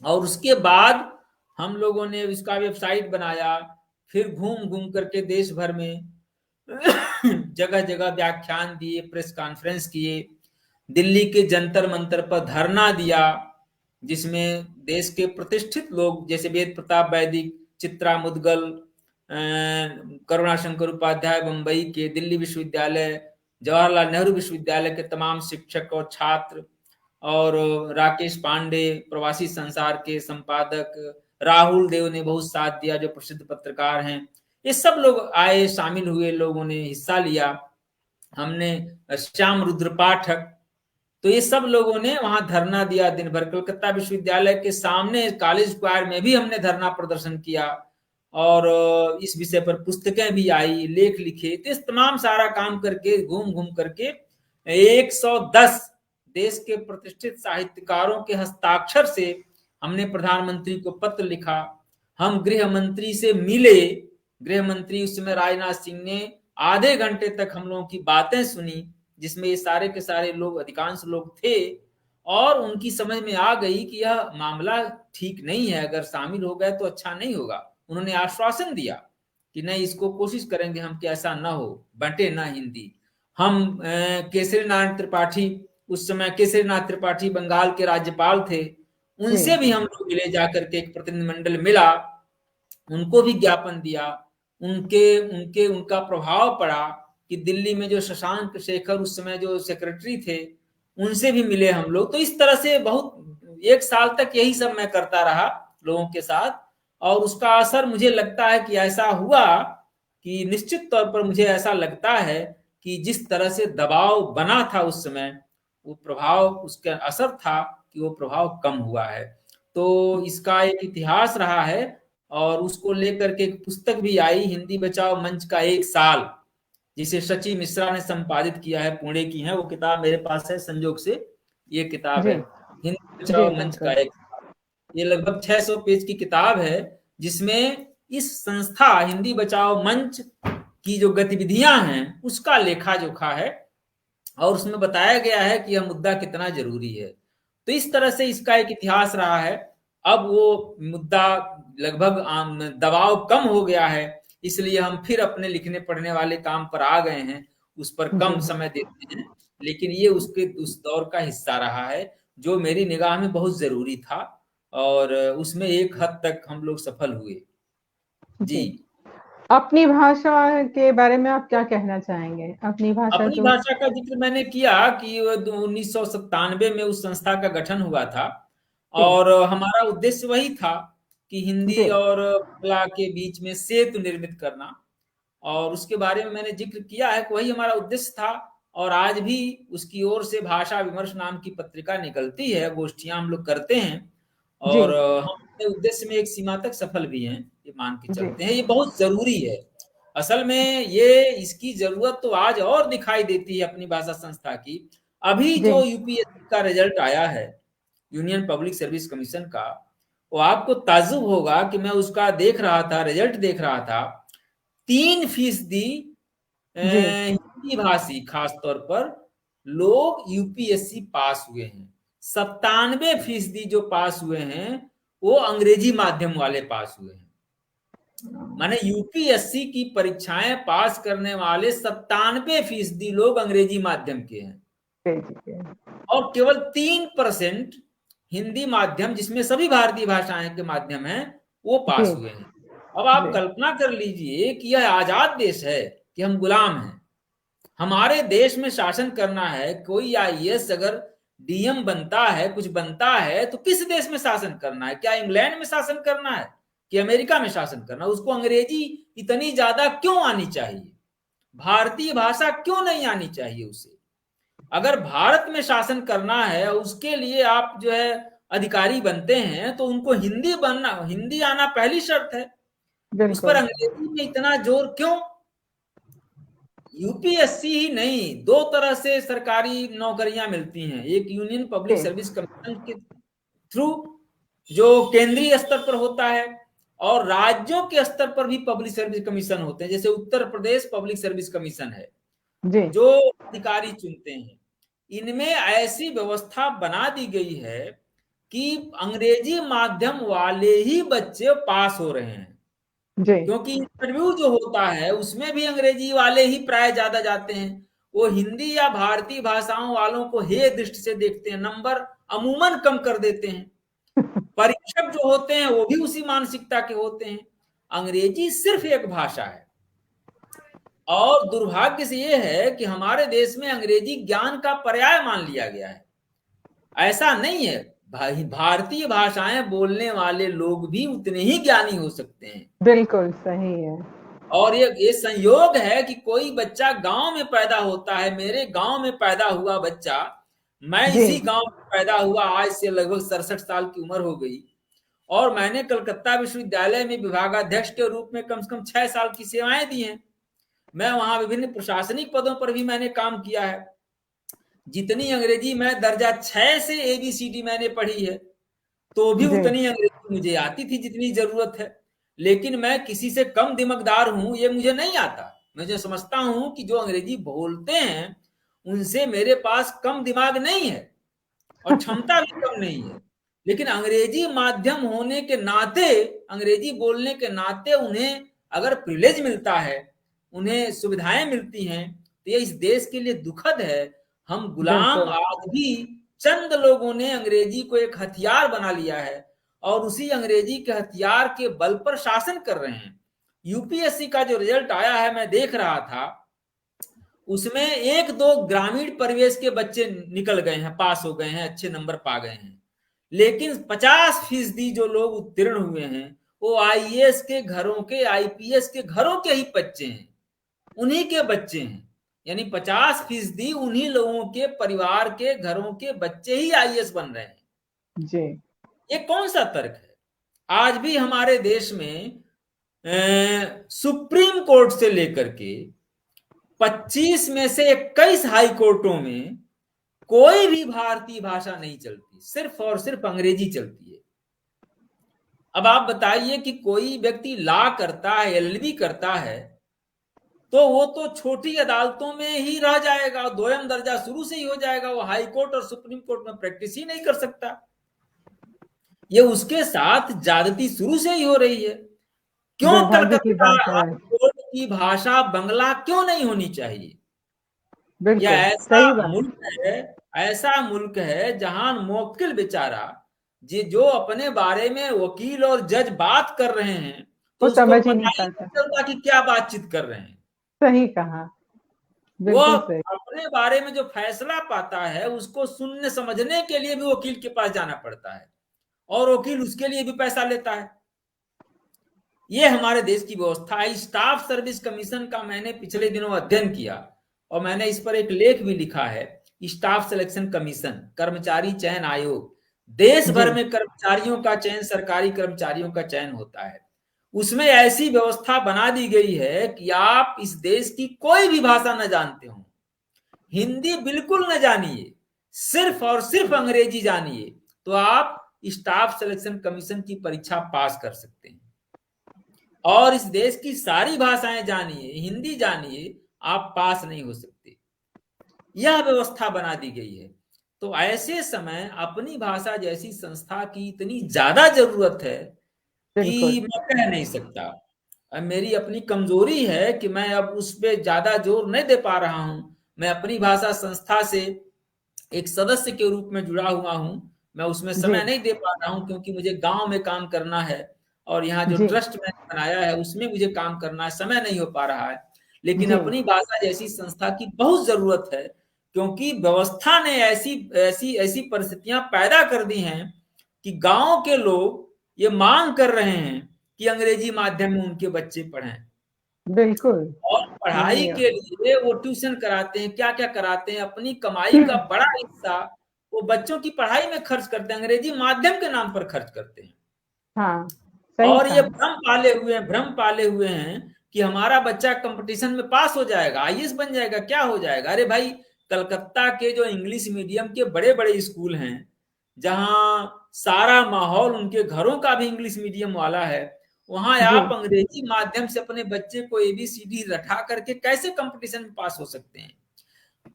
और उसके बाद हम लोगों ने इसका वेबसाइट बनाया, फिर घूम घूम करके देश भर में जगह जगह व्याख्यान दिए, प्रेस कॉन्फ्रेंस किए, दिल्ली के जंतर मंतर पर धरना दिया, जिसमें देश के प्रतिष्ठित लोग जैसे वेद प्रताप वैदिक, चित्रा मुदगल, करुणा शंकर उपाध्याय बंबई के, दिल्ली विश्वविद्यालय, जवाहरलाल नेहरू विश्वविद्यालय के तमाम शिक्षक और छात्र, और राकेश पांडे प्रवासी संसार के संपादक, राहुल देव ने बहुत साथ दिया जो प्रसिद्ध पत्रकार हैं। ये सब लोग आए, शामिल हुए, लोगों ने हिस्सा लिया। हमने श्याम रुद्र पाठक, तो ये सब लोगों ने वहां धरना दिया दिन भर। कलकत्ता विश्वविद्यालय के सामने कॉलेज स्क्वायर में भी हमने धरना प्रदर्शन किया और इस विषय पर पुस्तकें भी आई, लेख लिखे। तो इस तमाम सारा काम करके घूम घूम करके 110 देश के प्रतिष्ठित साहित्यकारों के हस्ताक्षर से हमने प्रधानमंत्री को पत्र लिखा। हम गृह मंत्री से मिले, गृह मंत्री उस समय राजनाथ सिंह ने आधे घंटे तक हम लोगों की बातें सुनी, जिसमें ये सारे के सारे लोग, अधिकांश लोग थे, और उनकी समझ में आ गई कि यह मामला ठीक नहीं है, अगर शामिल हो गए तो अच्छा नहीं होगा। उन्होंने आश्वासन दिया कि नहीं, इसको कोशिश करेंगे हम कि ऐसा ना हो, बंटे ना हिंदी। हम केसरी नारायण त्रिपाठी, उस समय केसरी नाथ त्रिपाठी बंगाल के राज्यपाल थे, उनसे भी हम लोग मिले, जाकर के एक प्रतिनिधिमंडल मिला, उनको भी ज्ञापन दिया। उनका प्रभाव पड़ा कि दिल्ली में जो शशांक शेखर उस समय जो सेक्रेटरी थे, उनसे भी मिले हम लोग। तो इस तरह से बहुत 1 साल तक यही सब मैं करता रहा लोगों के साथ, और उसका असर मुझे लगता है कि ऐसा हुआ कि निश्चित तौर पर मुझे ऐसा लगता है कि जिस तरह से दबाव बना था उस समय, वो प्रभाव, उसका असर था कि वो प्रभाव कम हुआ है। तो इसका एक इतिहास रहा है, और उसको लेकर के एक पुस्तक भी आई, हिंदी बचाओ मंच का 1 साल, जिसे शची मिश्रा ने संपादित किया है, पुणे की है। वो किताब मेरे पास है, संजोग से ये किताब है, हिंदी बचाओ मंच का 1 साल। ये लगभग 600 पेज की किताब है, जिसमें इस संस्था हिंदी बचाओ मंच की जो गतिविधियां हैं उसका लेखा जोखा है, और उसमें बताया गया है कि यह मुद्दा कितना जरूरी है। तो इस तरह से इसका एक इतिहास रहा है। अब वो मुद्दा लगभग दबाव कम हो गया है, इसलिए हम फिर अपने लिखने पढ़ने वाले काम पर आ गए हैं, उस पर कम समय देते हैं, लेकिन ये उस दौर का हिस्सा रहा है जो मेरी निगाह में बहुत जरूरी था, और उसमें एक हद तक हम लोग सफल हुए। जी, अपनी भाषा के बारे में आप क्या कहना चाहेंगे? अपनी भाषा का जिक्र मैंने किया कि 1997 में उस संस्था का गठन हुआ था, और हमारा उद्देश्य वही था कि हिंदी और बांग्ला के बीच में सेतु निर्मित करना, और उसके बारे में मैंने जिक्र किया है कि वही हमारा उद्देश्य था। और आज भी उसकी ओर से भाषा विमर्श नाम की पत्रिका निकलती है, गोष्ठियां हम लोग करते हैं, और हम अपने उद्देश्य में एक सीमा तक सफल भी हैं, ये मान के चलते हैं। ये बहुत जरूरी है असल में, ये इसकी जरूरत तो आज और दिखाई देती है अपनी भाषा संस्था की। अभी जो यूपीएससी का रिजल्ट आया है, यूनियन पब्लिक सर्विस कमीशन का, वो आपको ताज्जुब होगा कि मैं उसका देख रहा था, रिजल्ट देख रहा था, 3% हिंदी भाषी खास तौर पर लोग यूपीएससी पास हुए हैं। 97% जो पास हुए हैं वो अंग्रेजी माध्यम वाले पास हुए हैं। माने यूपीएससी की परीक्षाएं पास करने वाले 97% लोग अंग्रेजी माध्यम के हैं, और केवल 3% हिंदी माध्यम, जिसमें सभी भारतीय भाषाएं के माध्यम हैं, वो पास हुए हैं। अब आप कल्पना कर लीजिए कि यह आजाद देश है कि हम गुलाम हैं। हमारे देश में शासन करना है, कोई आईएएस अगर डीएम बनता है, कुछ बनता है, तो किस देश में शासन करना है? क्या इंग्लैंड में शासन करना है कि अमेरिका में शासन करना? उसको अंग्रेजी इतनी ज्यादा क्यों आनी चाहिए? भारतीय भाषा क्यों नहीं आनी चाहिए उसे? अगर भारत में शासन करना है, उसके लिए आप जो है अधिकारी बनते हैं, तो उनको हिंदी आना पहली शर्त है। उस पर अंग्रेजी में इतना जोर क्यों? यूपीएससी ही नहीं, दो तरह से सरकारी नौकरियां मिलती हैं। एक यूनियन पब्लिक सर्विस कमीशन के थ्रू, जो केंद्रीय स्तर पर होता है, और राज्यों के स्तर पर भी पब्लिक सर्विस कमीशन होते हैं। जैसे Uttar Pradesh public service commission है, जो अधिकारी चुनते हैं। इनमें ऐसी व्यवस्था बना दी गई है कि अंग्रेजी माध्यम वाले ही बच्चे पास हो रहे हैं, क्योंकि इंटरव्यू जो होता है उसमें भी अंग्रेजी वाले ही प्राय ज्यादा जाते हैं। वो हिंदी या भारतीय भाषाओं वालों को हे दृष्टि से देखते हैं, नंबर अमूमन कम कर देते हैं। परीक्षक जो होते हैं वो भी उसी मानसिकता के होते हैं। अंग्रेजी सिर्फ एक भाषा है, और दुर्भाग्य से ये है कि हमारे देश में अंग्रेजी ज्ञान का पर्याय मान लिया गया है। ऐसा नहीं है, भारतीय भाषाएं बोलने वाले लोग भी उतने ही ज्ञानी हो सकते हैं। बिल्कुल सही है। और ये संयोग है कि कोई बच्चा गांव में पैदा होता है। मेरे गांव में पैदा हुआ बच्चा, मैं इसी गांव में पैदा हुआ, आज से लगभग 67 साल की उम्र हो गई, और मैंने कलकत्ता विश्वविद्यालय में विभागाध्यक्ष के रूप में कम से कम 6 साल की सेवाएं दी हैं। मैं वहां विभिन्न प्रशासनिक पदों पर भी मैंने काम किया है। जितनी अंग्रेजी मैं दर्जा 6 से ABCD मैंने पढ़ी है, तो भी उतनी अंग्रेजी मुझे आती थी जितनी जरूरत है। लेकिन मैं किसी से कम दिमागदार हूं ये मुझे नहीं आता। मैं जो समझता हूं कि जो अंग्रेजी बोलते हैं उनसे मेरे पास कम दिमाग नहीं है और क्षमता भी कम नहीं है, लेकिन अंग्रेजी माध्यम होने के नाते, अंग्रेजी बोलने के नाते उन्हें अगर प्रिविलेज मिलता है, उन्हें सुविधाएं मिलती हैं, तो ये इस देश के लिए दुखद है। हम गुलाम, आज भी चंद लोगों ने अंग्रेजी को एक हथियार बना लिया है और उसी अंग्रेजी के हथियार के बल पर शासन कर रहे हैं। यूपीएससी का जो रिजल्ट आया है, मैं देख रहा था, उसमें 1-2 ग्रामीण परिवेश के बच्चे निकल गए हैं, पास हो गए हैं, अच्छे नंबर पा गए हैं। लेकिन 50% जो लोग उत्तीर्ण हुए हैं वो आईएएस के घरों के, आईपीएस के घरों के ही बच्चे हैं, उन्हीं के बच्चे हैं। यानी 50% उन्हीं लोगों के परिवार के घरों के बच्चे ही आईएएस बन रहे हैं जी। ये कौन सा तर्क है? आज भी हमारे देश में सुप्रीम कोर्ट से लेकर के 25 में से 21 हाई कोर्टों में कोई भी भारतीय भाषा नहीं चलती, सिर्फ और सिर्फ अंग्रेजी चलती है। अब आप बताइए कि कोई व्यक्ति लॉ करता है, LLB करता है, तो वो तो छोटी अदालतों में ही रह जाएगा, दोयम दर्जा शुरू से ही हो जाएगा, वो हाई कोर्ट और सुप्रीम कोर्ट में प्रैक्टिस ही नहीं कर सकता। ये उसके साथ ज्यादती शुरू से ही हो रही है। क्यों कलकत्ता हाई कोर्ट की भाषा बंगला क्यों नहीं होनी चाहिए? या ऐसा मुल्क है जहां मुवक्किल बेचारा जो अपने बारे में वकील और जज बात कर रहे हैं तो उसको समझ ही नहीं चलता कि क्या बातचीत कर रहे हैं। सही कहा। वो अपने बारे में जो फैसला पाता है उसको सुनने समझने के लिए भी वकील के पास जाना पड़ता है, और वकील उसके लिए भी पैसा लेता है। ये हमारे देश की व्यवस्था है। स्टाफ सर्विस कमीशन का मैंने पिछले दिनों अध्ययन किया और मैंने इस पर एक लेख भी लिखा है। स्टाफ सिलेक्शन कमीशन, कर्मचारी चयन आयोग, देश भर में कर्मचारियों का चयन, सरकारी कर्मचारियों का चयन होता है। उसमें ऐसी व्यवस्था बना दी गई है कि आप इस देश की कोई भी भाषा न जानते हो, हिंदी बिल्कुल न जानिए, सिर्फ और सिर्फ अंग्रेजी जानिए, तो आप स्टाफ सिलेक्शन कमीशन की परीक्षा पास कर सकते हैं। और इस देश की सारी भाषाएं जानिए, हिंदी जानिए, आप पास नहीं हो सकते। यह व्यवस्था बना दी गई है। तो ऐसे समय अपनी भाषा जैसी संस्था की इतनी ज्यादा जरूरत है कि मैं कह नहीं सकता। मेरी अपनी कमजोरी है कि मैं अब उस पर ज्यादा जोर नहीं दे पा रहा हूं। मैं अपनी भाषा संस्था से एक सदस्य के रूप में जुड़ा हुआ हूं, मैं उसमें समय नहीं दे पा रहा हूं क्योंकि मुझे गांव में काम करना है और यहाँ जो ट्रस्ट मैंने बनाया है उसमें मुझे काम करना है, समय नहीं हो पा रहा है। लेकिन अपनी भाषा जैसी संस्था की बहुत जरूरत है, क्योंकि व्यवस्था ने ऐसी परिस्थितियां पैदा कर दी हैं कि गांव के लोग ये मांग कर रहे हैं कि अंग्रेजी माध्यम में उनके बच्चे पढ़ें। बिल्कुल। और पढ़ाई के लिए वो ट्यूशन कराते हैं, क्या क्या कराते हैं, अपनी कमाई का बड़ा हिस्सा वो बच्चों की पढ़ाई में खर्च करते हैं, अंग्रेजी माध्यम के नाम पर खर्च करते हैं। हाँ, और ये भ्रम पाले हुए हैं कि हमारा बच्चा कंपटीशन में पास हो जाएगा, आईएएस बन जाएगा, क्या हो जाएगा। अरे भाई, कलकत्ता के जो इंग्लिश मीडियम के बड़े बड़े स्कूल हैं, जहां सारा माहौल उनके घरों का भी इंग्लिश मीडियम वाला है, वहां आप अंग्रेजी माध्यम से अपने बच्चे को एबीसीडी रटा करके कैसे कंपटीशन में पास हो सकते हैं।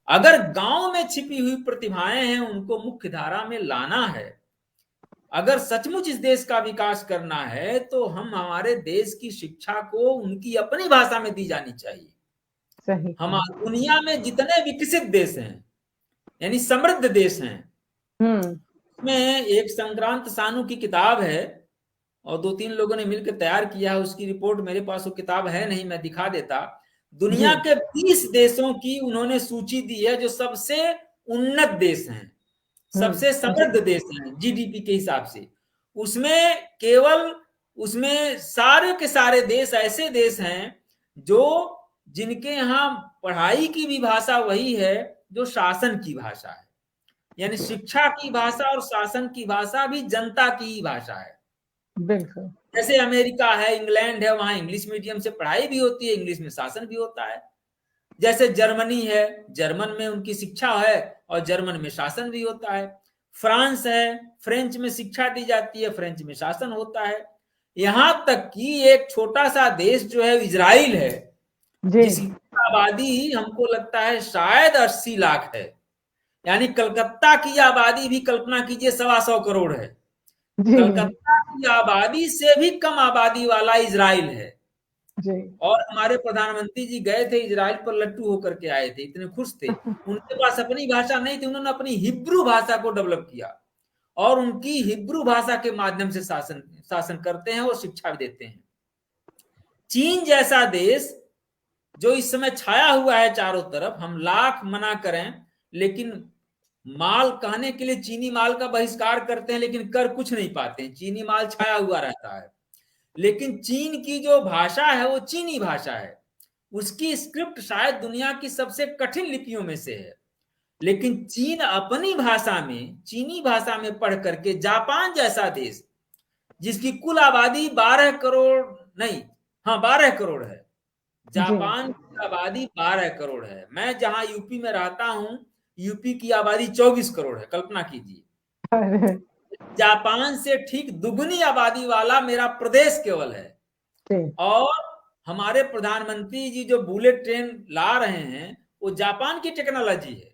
अगर गांव में छिपी हुई प्रतिभाएं हैं, उनको मुख्य धारा में लाना है, अगर सचमुच इस देश का विकास करना है, तो हम हमारे देश की शिक्षा को उनकी अपनी भाषा में दी जानी चाहिए। सही। हम दुनिया में जितने विकसित देश हैं, यानी समृद्ध देश हैं, उसमें एक संक्रांत सानू की किताब है और 2-3 लोगों ने मिलकर तैयार किया है, उसकी रिपोर्ट मेरे पास वो किताब है नहीं, मैं दिखा देता। दुनिया के 20 देशों की उन्होंने सूची दी है जो सबसे उन्नत देश हैं, सबसे समृद्ध देश हैं जीडीपी के हिसाब से। उसमें सारे के सारे देश ऐसे देश हैं जो जिनके यहाँ पढ़ाई की भी भाषा वही है जो शासन की भाषा है, यानी शिक्षा की भाषा और शासन की भाषा भी जनता की ही भाषा है। बिल्कुल। जैसे अमेरिका है, इंग्लैंड है, वहां इंग्लिश मीडियम से पढ़ाई भी होती है, इंग्लिश में शासन भी होता है। जैसे जर्मनी है, जर्मन में उनकी शिक्षा है और जर्मन में शासन भी होता है। फ्रांस है, फ्रेंच में शिक्षा दी जाती है, फ्रेंच में शासन होता है। यहां तक कि एक छोटा सा देश जो है इजराइल है, जिसकी आबादी हमको लगता है शायद 80 लाख है, यानी कलकत्ता की आबादी भी कल्पना कीजिए 125 करोड़ है। कलकत्ता की आबादी से भी कम आबादी वाला इजराइल है। और हमारे प्रधानमंत्री जी गए थे इजराइल पर, लट्टू होकर के आए थे, इतने खुश थे। उनके पास अपनी भाषा नहीं थी, उन्होंने अपनी हिब्रू भाषा को डेवलप किया और उनकी हिब्रू भाषा के माध्यम से शासन करते हैं और शिक्षा भी देते हैं। चीन जैसा देश जो इस समय छाया हुआ है चारों तरफ, हम लाख मना करें लेकिन माल कहने के लिए चीनी माल का बहिष्कार करते हैं, लेकिन कर कुछ नहीं पाते हैं, चीनी माल छाया हुआ रहता है। लेकिन चीन की जो भाषा है वो चीनी भाषा है, उसकी स्क्रिप्ट शायद दुनिया की सबसे कठिन लिपियों में से है। लेकिन चीन अपनी भाषा में, चीनी भाषा में पढ़ करके जापान जैसा देश जिसकी कुल आबादी 12 करोड़ नहीं, हाँ 12 करोड़ है, जापान की आबादी 12 करोड़ है। मैं जहां यूपी में रहता हूं, यूपी की आबादी 24 करोड़ है, कल्पना कीजिए। जापान से ठीक दुगनी आबादी वाला मेरा प्रदेश केवल है। और हमारे प्रधानमंत्री जी जो बुलेट ट्रेन ला रहे हैं वो जापान की टेक्नोलॉजी है।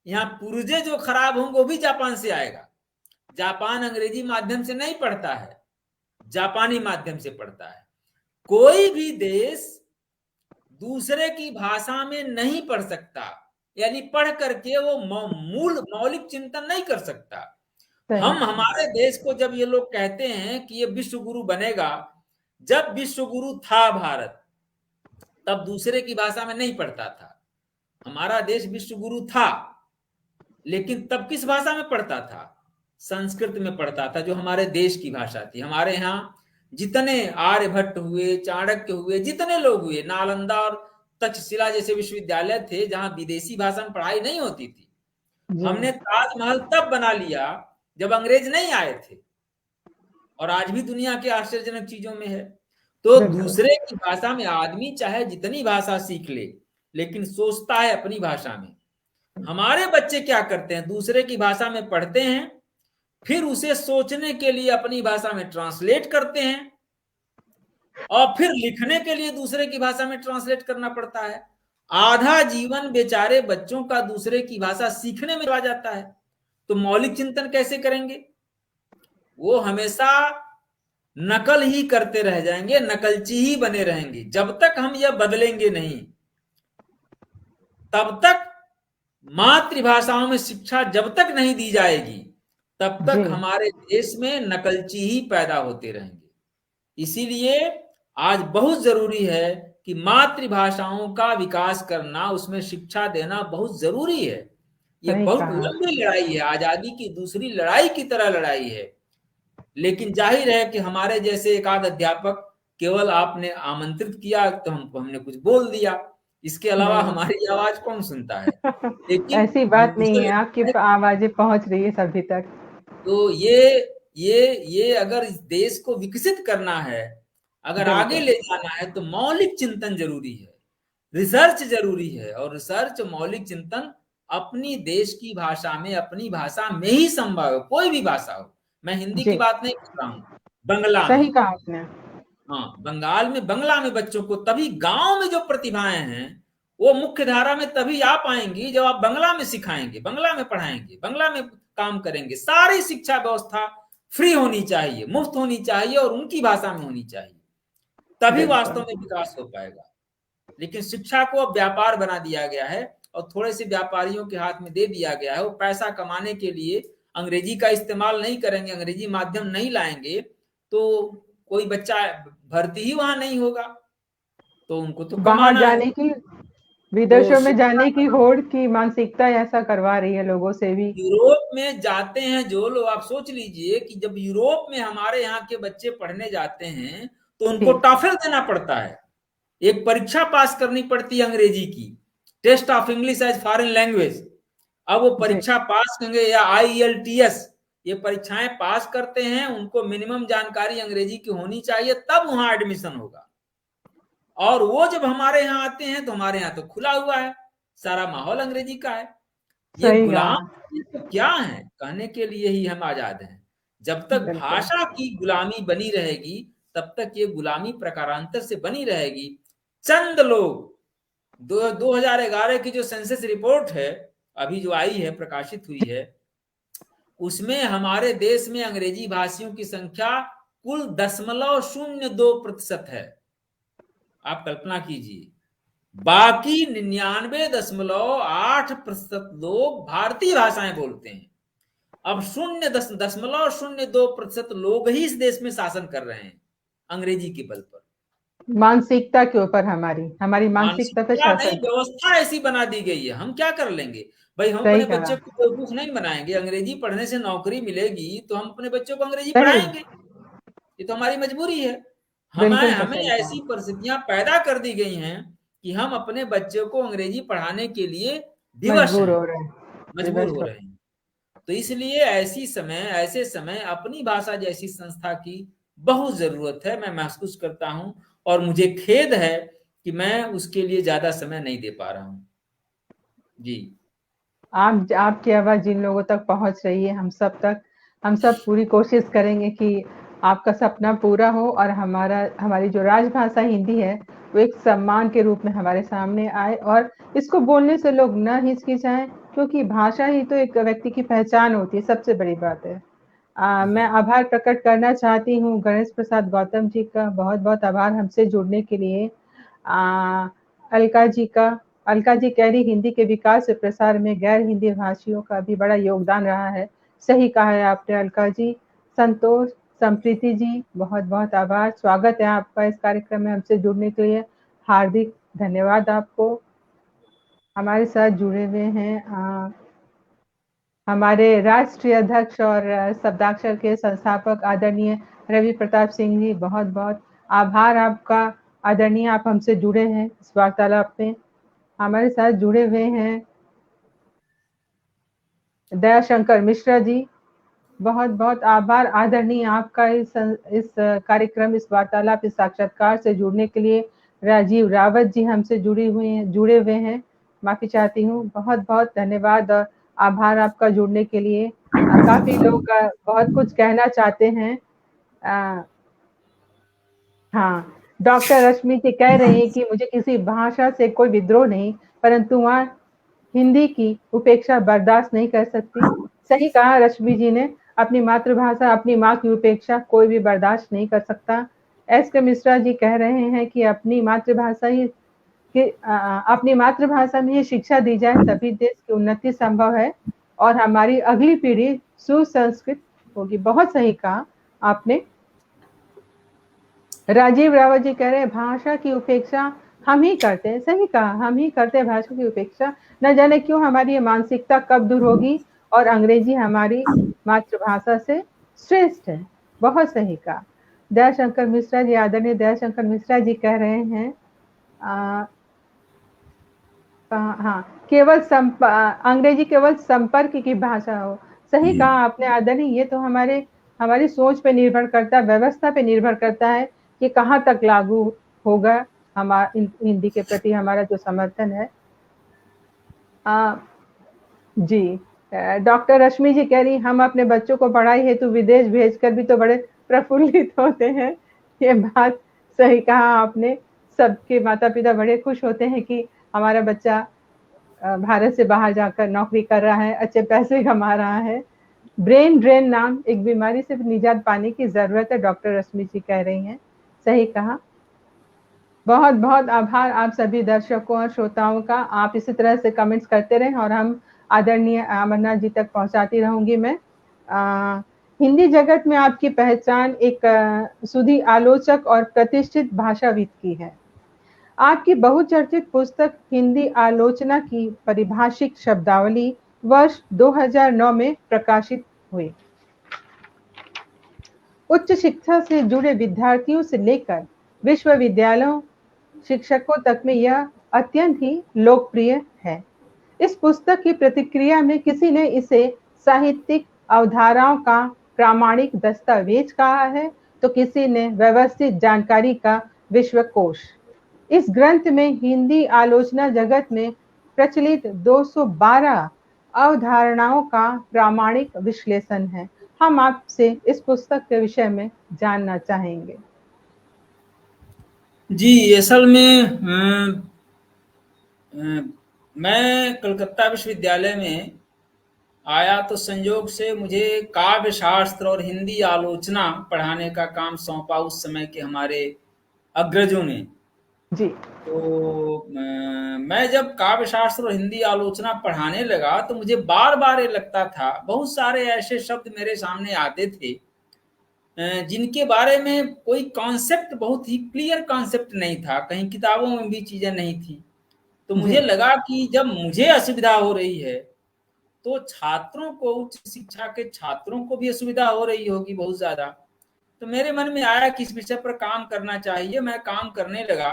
यहाँ पुर्जे जो खराब होंगे वो भी जापान से आएगा। जापान अंग्रेजी माध्यम से नहीं पढ़ता है, जापानी माध्यम से पढ़ता है। कोई भी देश दूसरे की भाषा में नहीं पढ़ सकता, यानी पढ़ करके वो मूल मौलिक चिंतन नहीं कर सकता। हम हमारे देश को जब ये लोग कहते हैं कि ये विश्व गुरु बनेगा, जब विश्व गुरु था भारत तब दूसरे की भाषा में नहीं पढ़ता था। हमारा देश विश्व गुरु था, लेकिन तब किस भाषा में पढ़ता था? संस्कृत में पढ़ता था, जो हमारे देश की भाषा थी। हमारे यहाँ जितने आर्यभट्ट हुए, चाणक्य हुए, जितने लोग हुए, नालंदा और तक्षशिला जैसे विश्वविद्यालय थे जहां विदेशी भाषा में पढ़ाई नहीं होती थी। हमने ताजमहल तब बना लिया जब अंग्रेज नहीं आए थे, और आज भी दुनिया के आश्चर्यजनक चीजों में है। तो दूसरे की भाषा में आदमी चाहे जितनी भाषा सीख ले, लेकिन सोचता है अपनी भाषा में। हमारे बच्चे क्या करते हैं? दूसरे की भाषा में पढ़ते हैं, फिर उसे सोचने के लिए अपनी भाषा में ट्रांसलेट करते हैं, और फिर लिखने के लिए दूसरे की भाषा में ट्रांसलेट करना पड़ता है। आधा जीवन बेचारे बच्चों का दूसरे की भाषा सीखने में आ जाता है। तो मौलिक चिंतन कैसे करेंगे? वो हमेशा नकल ही करते रह जाएंगे, नकलची ही बने रहेंगे। जब तक हम यह बदलेंगे नहीं, तब तक मातृभाषाओं में शिक्षा जब तक नहीं दी जाएगी, तब तक हमारे देश में नकलची ही पैदा होते रहेंगे। इसीलिए आज बहुत जरूरी है कि मातृभाषाओं का विकास करना, उसमें शिक्षा देना बहुत जरूरी है। यह बहुत लंबी लड़ाई है, आजादी की दूसरी लड़ाई की तरह लड़ाई है। लेकिन जाहिर है कि हमारे जैसे एक आध अध्यापक, केवल आपने आमंत्रित किया तो हमने कुछ बोल दिया, इसके अलावा हमारी आवाज कौन सुनता है? लेकिन ऐसी बात नहीं मुझे है, लगता आपकी है आवाजें पहुंच रही है सभी तक। तो ये अगर इस देश को विकसित करना है, अगर आगे बिल्कुल ले जाना है, तो मौलिक चिंतन जरूरी है, रिसर्च जरूरी है। और रिसर्च, मौलिक चिंतन अपनी देश की भाषा में, अपनी भाषा में ही संभव है, कोई भी भाषा हो। मैं हिंदी की जी, बात नहीं कर रहा हूं, बंगला सही में, कहा आपने। हाँ बंगाल में, बंगला में बच्चों को, तभी गांव में जो प्रतिभाएं हैं वो मुख्य धारा में तभी आ पाएंगी जब आप बंगला में सिखाएंगे, बंगला में पढ़ाएंगे, बंगला में काम करेंगे। सारी शिक्षा व्यवस्था फ्री होनी चाहिए, मुफ्त होनी चाहिए और उनकी भाषा में होनी चाहिए, तभी वास्तव बिल्कुल में विकास हो पाएगा। लेकिन शिक्षा को अब व्यापार बना दिया गया है और थोड़े से व्यापारियों के हाथ में दे दिया गया है। वो पैसा कमाने के लिए अंग्रेजी का इस्तेमाल नहीं करेंगे, अंग्रेजी माध्यम नहीं लाएंगे, तो कोई बच्चा भर्ती ही वहां नहीं होगा, तो उनको तो बाहर कमाना है। जाने की, तो विदेशों में शिक्षा, जाने की होड़ की मानसिकता ऐसा करवा रही है लोगों से भी। यूरोप में जाते हैं जो लोग, आप सोच लीजिए कि जब यूरोप में हमारे यहाँ के बच्चे पढ़ने जाते हैं तो उनको जी टॉफल देना पड़ता है, एक परीक्षा पास करनी पड़ती है अंग्रेजी की, test of English as foreign language. अब वो जी परीक्षा पास करेंगे, या IELTS, ये परीक्षाएं पास करते हैं, उनको मिनिमम जानकारी अंग्रेजी की होनी चाहिए, तब वहां एडमिशन होगा। और वो जब हमारे यहाँ आते हैं तो हमारे यहाँ तो खुला हुआ है, सारा माहौल अंग्रेजी का है। ये सही गुलाम कहा। तो क्या है, कहने के लिए ही हम आजाद हैं। जब तक बिल्कुल भाषा की गुलामी बनी रहेगी, तब तक ये गुलामी प्रकारांतर से बनी रहेगी। चंद लोग, 2011 की जो सेंसस रिपोर्ट है, अभी जो आई है, प्रकाशित हुई है, उसमें हमारे देश में अंग्रेजी भाषियों की संख्या कुल 0.02% है। आप कल्पना कीजिए, बाकी 99.8% लोग भारतीय भाषाएं बोलते हैं। अब 0.02% लोग ही इस देश में शासन कर रहे हैं अंग्रेजी के बल पर। मानसिकता के ऊपर, हमारी हमारी मानसिकता पे मानसिकता नहीं, शासन। व्यवस्था ऐसी बना दी गई है, हम क्या कर लेंगे भाई? हम सही अपने कहा। बच्चे को बेवकूफ नहीं बनाएंगे, अंग्रेजी पढ़ने से नौकरी मिलेगी तो हम अपने बच्चों को अंग्रेजी सही, पढ़ाएंगे, ये तो हमारी मजबूरी है। हमें बिल्कुल हमें सही कहा। ऐसी परिस्थितियां पैदा कर दी गई हैं कि हम अपने बच्चों को अंग्रेजी पढ़ाने के लिए विवश मजबूर हैं, हो रहे हैं, मजबूर विवश हो हो। रहे हैं। तो इसलिए ऐसे समय अपनी भाषा जैसी संस्था की बहुत जरूरत है, मैं महसूस करता हूं। और मुझे खेद है कि मैं उसके लिए ज्यादा समय नहीं दे पा रहा हूं। जी। आपकी आवाज जिन लोगों तक पहुंच रही है, हम सब तक, हम सब पूरी कोशिश करेंगे कि आपका सपना पूरा हो और हमारी जो राजभाषा हिंदी है वो एक सम्मान के रूप में हमारे सामने आए, और इसको बोलने से लोग न हिचकिचाएं, क्योंकि भाषा ही तो एक व्यक्ति की पहचान होती है, सबसे बड़ी बात है। मैं आभार प्रकट करना चाहती हूँ गणेश प्रसाद गौतम जी का, बहुत बहुत आभार हमसे जुड़ने के लिए। अलका जी का, अलका जी कह रही हिंदी के विकास और प्रसार में गैर हिंदी भाषियों का भी बड़ा योगदान रहा है। सही कहा है आपने अलका जी। संतोष, संप्रीति जी, बहुत बहुत आभार, स्वागत है आपका इस कार्यक्रम में हमसे जुड़ने के लिए, हार्दिक धन्यवाद आपको। हमारे साथ जुड़े हुए हैं हमारे राष्ट्रीय अध्यक्ष और शब्दाक्षर के संस्थापक आदरणीय रवि प्रताप सिंह जी, बहुत बहुत आभार आपका आदरणीय, आप हमसे जुड़े हैं इस वार्तालाप में। हमारे साथ जुड़े हुए हैं दयाशंकर मिश्रा जी, बहुत बहुत आभार आदरणीय आपका इस कार्यक्रम, इस वार्तालाप, इस साक्षात्कार से जुड़ने के लिए। राजीव रावत जी हमसे जुड़े हुए हैं, माफी चाहती हूँ, बहुत बहुत धन्यवाद और आभार आपका जुड़ने के लिए। काफी लोग बहुत कुछ कहना चाहते हैं। हाँ, डॉक्टर रश्मि जी कह रही हैं कि मुझे किसी भाषा से कोई विद्रोह नहीं, परंतु वहाँ हिंदी की उपेक्षा बर्दाश्त नहीं कर सकती। सही कहा रश्मि जी ने, अपनी मातृभाषा, अपनी माँ की उपेक्षा कोई भी बर्दाश्त नहीं कर सकता। एस के मिश्रा जी कह रहे हैं कि अपनी मातृभाषा में ही शिक्षा दी जाए तभी देश की उन्नति संभव है और हमारी अगली पीढ़ी सुसंस्कृत होगी। बहुत सही कहा आपने। राजीव रावत जी कह रहे हैं भाषा की उपेक्षा हम ही करते हैं। सही कहा, हम ही करते हैं भाषा की उपेक्षा। न जाने क्यों हमारी ये मानसिकता कब दूर होगी और अंग्रेजी हमारी मातृभाषा से श्रेष्ठ है। बहुत सही कहा। दयाशंकर मिश्रा जी, आदरणीय दयाशंकर मिश्रा जी कह रहे हैं हाँ, केवल अंग्रेजी केवल संपर्क की भाषा हो। सही कहा आपने आदरणीय, ये तो हमारी सोच पे निर्भर करता है, व्यवस्था पे निर्भर करता है कि कहाँ तक लागू होगा हिंदी के प्रति हमारा जो समर्थन है। जी, डॉक्टर रश्मि जी कह रही, हम अपने बच्चों को पढ़ाई हेतु विदेश भेजकर भी तो बड़े प्रफुल्लित होते हैं। ये बात सही कहा आपने। सबके माता पिता बड़े खुश होते हैं कि हमारा बच्चा भारत से बाहर जाकर नौकरी कर रहा है, अच्छे पैसे कमा रहा है। ब्रेन ड्रेन नाम एक बीमारी से निजात पाने की जरूरत है, डॉक्टर रश्मि जी कह रही हैं। सही कहा। बहुत बहुत आभार आप सभी दर्शकों और श्रोताओं का। आप इसी तरह से कमेंट्स करते रहें और हम आदरणीय अमरनाथ जी तक पहुंचाती रहूंगी मैं। हिंदी जगत में आपकी पहचान एक सुधी आलोचक और प्रतिष्ठित भाषाविद की है। आपकी बहुचर्चित पुस्तक हिंदी आलोचना की परिभाषिक शब्दावली वर्ष 2009 में प्रकाशित हुई। उच्च शिक्षा से जुड़े विद्यार्थियों से लेकर विश्वविद्यालयों शिक्षकों तक में यह अत्यंत ही लोकप्रिय है। इस पुस्तक की प्रतिक्रिया में किसी ने इसे साहित्यिक अवधारणाओं का प्रामाणिक दस्तावेज कहा है, तो किसी ने व्यवस्थित जानकारी का विश्वकोश। इस ग्रंथ में हिंदी आलोचना जगत में प्रचलित 212 अवधारणाओं का प्रामाणिक विश्लेषण है। हम आपसे इस पुस्तक के विषय में जानना चाहेंगे। जी, असल में मैं कलकत्ता विश्वविद्यालय में आया तो संयोग से मुझे काव्य शास्त्र और हिंदी आलोचना पढ़ाने का काम सौंपा उस समय के हमारे अग्रजों ने। जी। तो मैं जब काव्य शास्त्र और हिंदी आलोचना पढ़ाने लगा तो मुझे बार बार ये लगता था, बहुत सारे ऐसे शब्द मेरे सामने आते थे जिनके बारे में कोई कॉन्सेप्ट, बहुत ही क्लियर कॉन्सेप्ट नहीं था, कहीं किताबों में भी चीजें नहीं थी। तो मुझे लगा कि जब मुझे असुविधा हो रही है तो छात्रों को, उच्च शिक्षा के छात्रों को भी असुविधा हो रही होगी बहुत ज्यादा। तो मेरे मन में आया कि इस विषय पर काम करना चाहिए। मैं काम करने लगा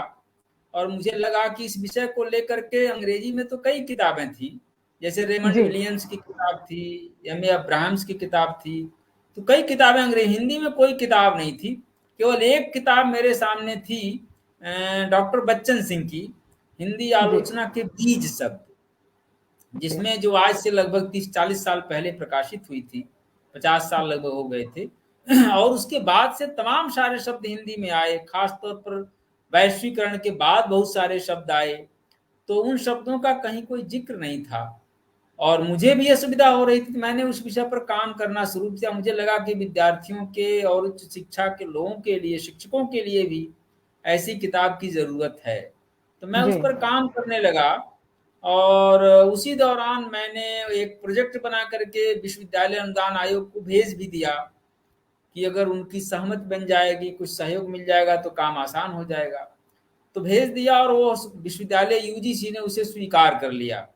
और मुझे लगा कि इस विषय को लेकर के अंग्रेजी में तो कई किताबें थी, जैसे रेमंड विलियम्स की किताब थी, एम ए अब्राहम्स की किताब थी, तो कई किताबें अंग्रेजी, हिंदी में कोई किताब नहीं थी। केवल एक किताब मेरे सामने थी, डॉक्टर बच्चन सिंह की हिंदी आलोचना के बीज शब्द, जिसमें जो आज से लगभग 30-40 साल पहले प्रकाशित हुई थी, 50 साल लगभग हो गए थे। और उसके बाद से तमाम सारे शब्द हिंदी में आए, खासतौर पर वैश्वीकरण के बाद बहुत सारे शब्द आए, तो उन शब्दों का कहीं कोई जिक्र नहीं था और मुझे भी असुविधा हो रही थी। मैंने उस विषय पर काम करना शुरू किया। मुझे लगा कि विद्यार्थियों के और उच्च शिक्षा के लोगों के लिए, शिक्षकों के लिए भी ऐसी किताब की जरूरत है। तो मैं उस पर काम करने लगा और उसी दौरान मैंने एक प्रोजेक्ट बना करके विश्वविद्यालय अनुदान आयोग को भेज भी दिया कि अगर उनकी सहमत बन जाएगी, कुछ सहयोग मिल जाएगा तो काम आसान हो जाएगा। तो भेज दिया और वो विश्वविद्यालय यूजीसी ने उसे स्वीकार कर लिया।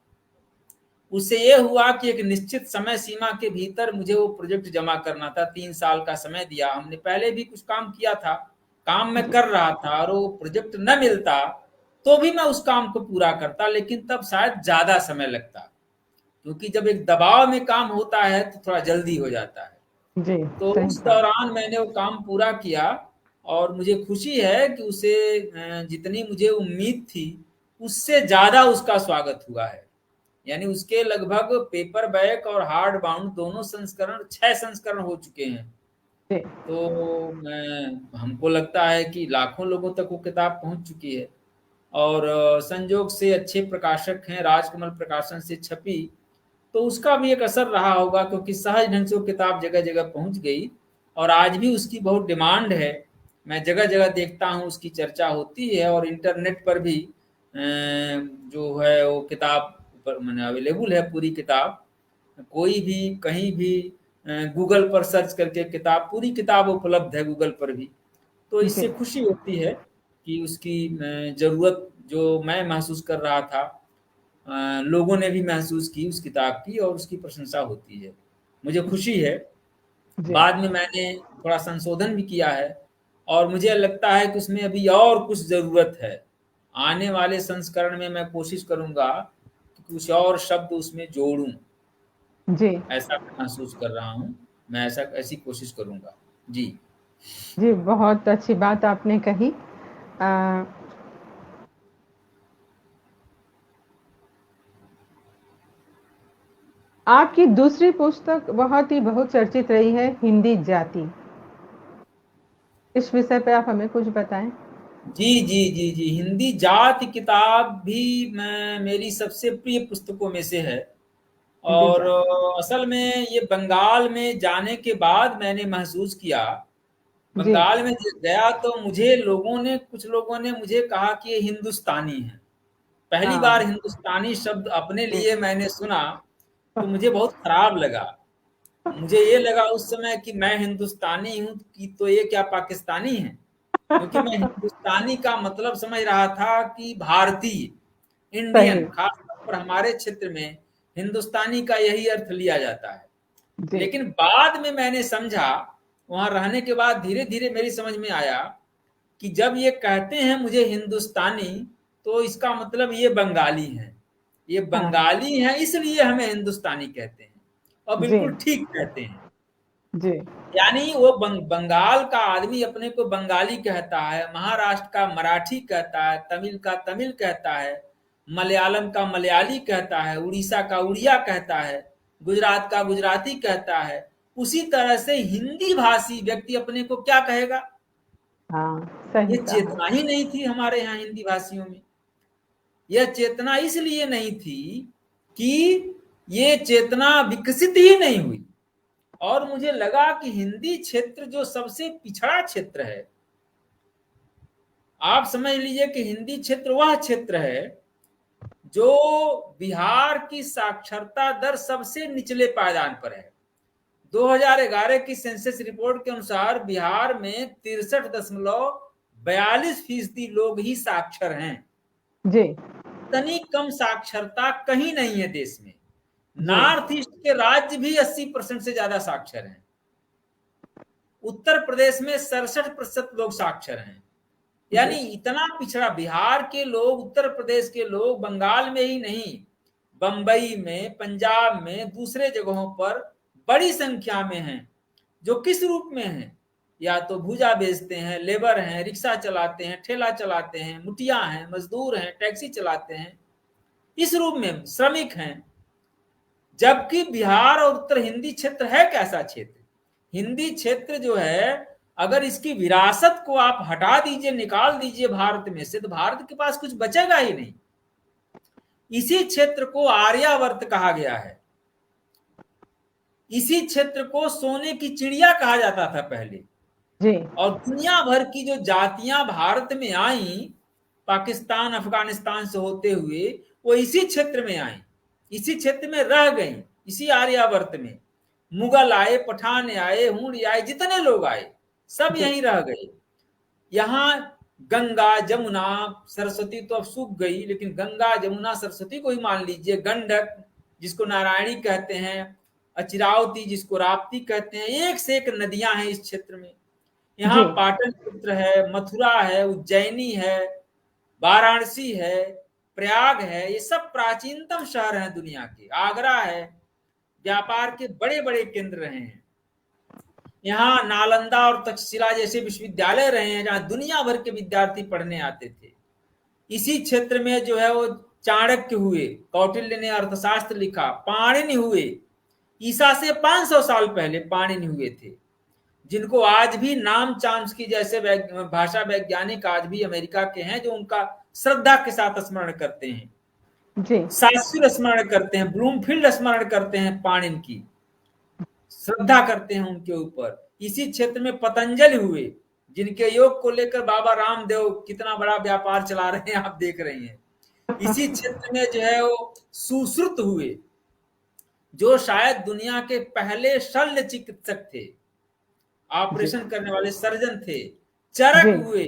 उससे ये हुआ कि एक निश्चित समय सीमा के भीतर मुझे वो प्रोजेक्ट जमा करना था। 3 साल का समय दिया। हमने पहले भी कुछ काम किया था, काम मैं कर रहा था और वो प्रोजेक्ट न मिलता तो भी मैं उस काम को पूरा करता, लेकिन तब शायद ज्यादा समय लगता, क्योंकि जब एक दबाव में काम होता है तो थोड़ा जल्दी हो जाता है। जी, तो उस दौरान मैंने वो काम पूरा किया और मुझे खुशी है कि उसे जितनी मुझे उम्मीद थी उससे ज्यादा उसका स्वागत हुआ है। यानी उसके लगभग पेपर बैक और हार्ड बाउंड दोनों संस्करण, 6 संस्करण हो चुके हैं। तो हमको लगता है कि लाखों लोगों तक वो किताब पहुंच चुकी है और संजोग से अच्छे प्रकाशक हैं, राजकमल प्रकाशन से छपी, तो उसका भी एक असर रहा होगा, क्योंकि सहज ढंग से वो किताब जगह जगह पहुंच गई और आज भी उसकी बहुत डिमांड है। मैं जगह जगह देखता हूँ, उसकी चर्चा होती है और इंटरनेट पर भी जो है वो किताब पर मैंने अवेलेबल है पूरी किताब। कोई भी कहीं भी गूगल पर सर्च करके किताब, पूरी किताब उपलब्ध है गूगल पर भी। तो इससे खुशी होती है कि उसकी जरूरत जो मैं महसूस कर रहा था, लोगों ने भी महसूस की उस किताब की और उसकी प्रशंसा होती है। मुझे खुशी है। बाद में मैंने थोड़ा संशोधन भी किया है और मुझे लगता है कि उसमें अभी और कुछ जरूरत है। आने वाले संस्करण में मैं कोशिश करूंगा कुछ और शब्द उसमें जोड़ूं, जी ऐसा मैं महसूस कर रहा हूं। मैं ऐसी कोशिश करूंगा। जी जी, बहुत अच्छी बात आपने कही। आपकी दूसरी पुस्तक बहुत ही बहुचर्चित रही है, हिंदी जाति। इस विषय पे आप हमें कुछ बताएं। जी जी जी जी, हिंदी जात किताब भी मेरी सबसे प्रिय पुस्तकों में से है। हिंदी और जाति। असल में ये बंगाल में जाने के बाद मैंने महसूस किया। जी बंगाल में गया तो कुछ लोगों ने मुझे कहा कि ये हिंदुस्तानी है। पहली बार हाँ हिंदुस्तानी शब्द अपने जी लिए मैंने सुना तो मुझे बहुत खराब लगा। मुझे ये लगा उस समय कि मैं हिंदुस्तानी हूं कि तो ये क्या पाकिस्तानी है, क्योंकि मैं हिंदुस्तानी का मतलब समझ रहा था कि भारतीय, सही। इंडियन। खासतौर पर हमारे क्षेत्र में हिंदुस्तानी का यही अर्थ लिया जाता है। जी लेकिन बाद में मैंने समझा, वहां रहने के बाद धीरे धीरे मेरी समझ में आया कि जब ये कहते हैं मुझे हिंदुस्तानी, तो इसका मतलब ये बंगाली है। ये हाँ बंगाली है इसलिए हमें हिंदुस्तानी कहते हैं, और जी बिल्कुल ठीक कहते हैं। जी यानी वो बंगाल का आदमी अपने को बंगाली कहता है, महाराष्ट्र का मराठी कहता है, तमिल का तमिल कहता है, मलयालम का मलयाली कहता है, उड़ीसा का उड़िया कहता है, गुजरात का गुजराती कहता है। उसी तरह से हिंदी भाषी व्यक्ति अपने को क्या कहेगा? हाँ, सही ये कहा। चेतना ही नहीं थी हमारे यहाँ हिंदी भाषियों में। यह चेतना इसलिए नहीं थी कि ये चेतना विकसित ही नहीं हुई। और मुझे लगा कि हिंदी क्षेत्र जो सबसे पिछड़ा क्षेत्र है, आप समझ लीजिए कि हिंदी क्षेत्र वह क्षेत्र है जो बिहार की साक्षरता दर सबसे निचले पायदान पर है। 2011 की सेंसस रिपोर्ट के अनुसार बिहार में 63.42% लोग ही साक्षर हैं। जी इतनी कम साक्षरता कहीं नहीं है देश में। जी नॉर्थ ईस्ट के राज्य भी 80% से ज्यादा साक्षर हैं। उत्तर प्रदेश में 67% लोग साक्षर हैं। यानी जी इतना पिछड़ा बिहार के लोग, उत्तर प्रदेश के लोग, बंगाल में ही नहीं, बंबई में, पंजाब में, दूसरे जगहों पर बड़ी संख्या में हैं। जो किस रूप में हैं? या तो भूजा बेचते हैं, लेबर हैं, रिक्शा चलाते हैं, ठेला चलाते हैं, मुटिया हैं, मजदूर हैं, टैक्सी चलाते हैं, इस रूप में श्रमिक हैं। जबकि बिहार और उत्तर हिंदी क्षेत्र है कैसा क्षेत्र? हिंदी क्षेत्र जो है, अगर इसकी विरासत को आप हटा दीजिए, निकाल दीजिए भारत में से, तो भारत के पास कुछ बचेगा ही नहीं। इसी क्षेत्र को आर्यावर्त कहा गया है। इसी क्षेत्र को सोने की चिड़िया कहा जाता था पहले। जी और दुनिया भर की जो जातियां भारत में आई, पाकिस्तान अफगानिस्तान से होते हुए, वो इसी क्षेत्र में आई, इसी क्षेत्र में रह गई, इसी आर्यावर्त में। मुगल आए, पठान आए, हूण आए, जितने लोग आए सब जी यहीं रह गए। यहाँ गंगा जमुना सरस्वती तो अब सूख गई, लेकिन गंगा जमुना सरस्वती को ही मान लीजिए, गंडक जिसको नारायणी कहते हैं, अचिरावती जिसको राप्ती कहते हैं, एक से एक नदियां हैं इस क्षेत्र में। जी यहाँ पाटलिपुत्र है, मथुरा है, उज्जैनी है, वाराणसी है, प्रयाग है, ये सब प्राचीनतम शहर हैं दुनिया के। आगरा है, व्यापार के बड़े बड़े केंद्र रहे हैं। यहाँ नालंदा और तक्षशिला जैसे विश्वविद्यालय रहे हैं जहां दुनिया भर के विद्यार्थी पढ़ने आते थे। इसी क्षेत्र में जो है वो चाणक्य हुए, कौटिल्य ने अर्थशास्त्र लिखा, पाणिनि हुए, ईसा से 500 साल पहले पाणिनि हुए थे, जिनको आज भी नाम चाम्स्की जैसे भाषा वैज्ञानिक आज भी अमेरिका के हैं, जो उनका श्रद्धा के साथ स्मरण करते हैं। जी सासुर स्मरण करते हैं, ब्लूमफील्ड स्मरण करते हैं, पाणिनि की श्रद्धा करते हैं उनके ऊपर। इसी क्षेत्र में पतंजलि हुए, जिनके योग को लेकर बाबा रामदेव कितना बड़ा व्यापार चला रहे हैं, आप देख रहे हैं। इसी क्षेत्र में जो है वो सुश्रुत हुए, जो शायद दुनिया के पहले शल्य चिकित्सक थे, जी ऑपरेशन करने वाले सर्जन थे। जी चरक हुए,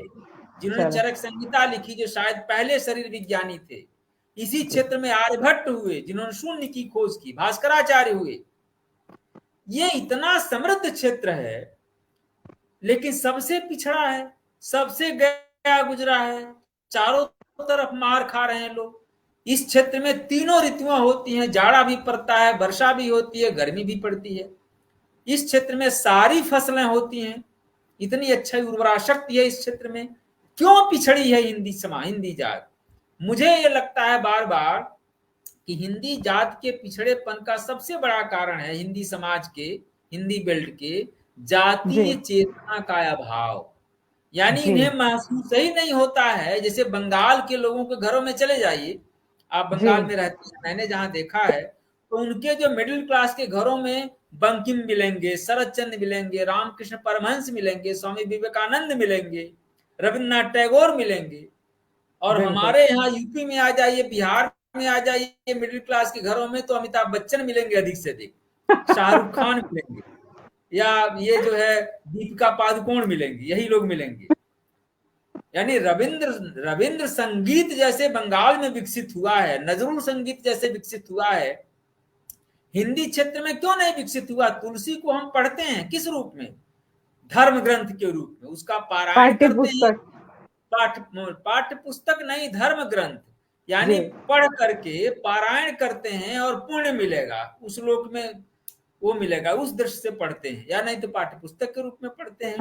जिन्होंने चलो चरक संहिता लिखी, जो शायद पहले शरीर विज्ञानी थे। इसी जी क्षेत्र में आर्यभट्ट हुए, जिन्होंने शून्य की खोज की। भास्कराचार्य हुए। ये इतना समृद्ध क्षेत्र है, लेकिन सबसे पिछड़ा है, सबसे गया गुजरा है, चारों तरफ मार खा रहे हैं लोग। इस क्षेत्र में तीनों ऋतुएं होती हैं, जाड़ा भी पड़ता है, वर्षा भी होती है, गर्मी भी पड़ती है। इस क्षेत्र में सारी फसलें होती हैं, इतनी अच्छा उर्वरा शक्ति है इस क्षेत्र में। क्यों पिछड़ी है हिंदी जात? मुझे ये लगता है बार बार कि हिंदी जात के पिछड़ेपन का सबसे बड़ा कारण है हिंदी समाज के, हिंदी बेल्ट के जातीय चेतना का अभाव। यानी इन्हें महसूस ही नहीं होता है। जैसे बंगाल के लोगों के घरों में चले जाइए, आप बंगाल में रहते हैं, मैंने जहां देखा है, तो उनके जो मिडिल क्लास के घरों में बंकिम मिलेंगे, शरद चंद्र मिलेंगे, रामकृष्ण परमहंस मिलेंगे, स्वामी विवेकानंद मिलेंगे, रविन्द्रनाथ टैगोर मिलेंगे। और हमारे यहाँ यूपी में आ जाइए, बिहार में आ जाइए, मिडिल क्लास के घरों में तो अमिताभ बच्चन मिलेंगे अधिक से अधिक, शाहरुख खान मिलेंगे, या ये जो है दीपिका पादुकोण मिलेंगी, यही लोग मिलेंगे। यानी रविंद्र संगीत जैसे बंगाल में विकसित हुआ है, नजरुल संगीत जैसे विकसित हुआ है, हिंदी क्षेत्र में क्यों नहीं विकसित हुआ? तुलसी को हम पढ़ते हैं किस रूप में? धर्म ग्रंथ के रूप में, उसका पारायण करते हैं। पाठ्य पुस्तक नहीं, धर्म ग्रंथ, यानी पढ़ करके पारायण करते हैं और पुण्य मिलेगा उस लोक में, वो मिलेगा, उस दृष्टि से पढ़ते हैं, या नहीं तो पाठ्य पुस्तक के रूप में पढ़ते हैं।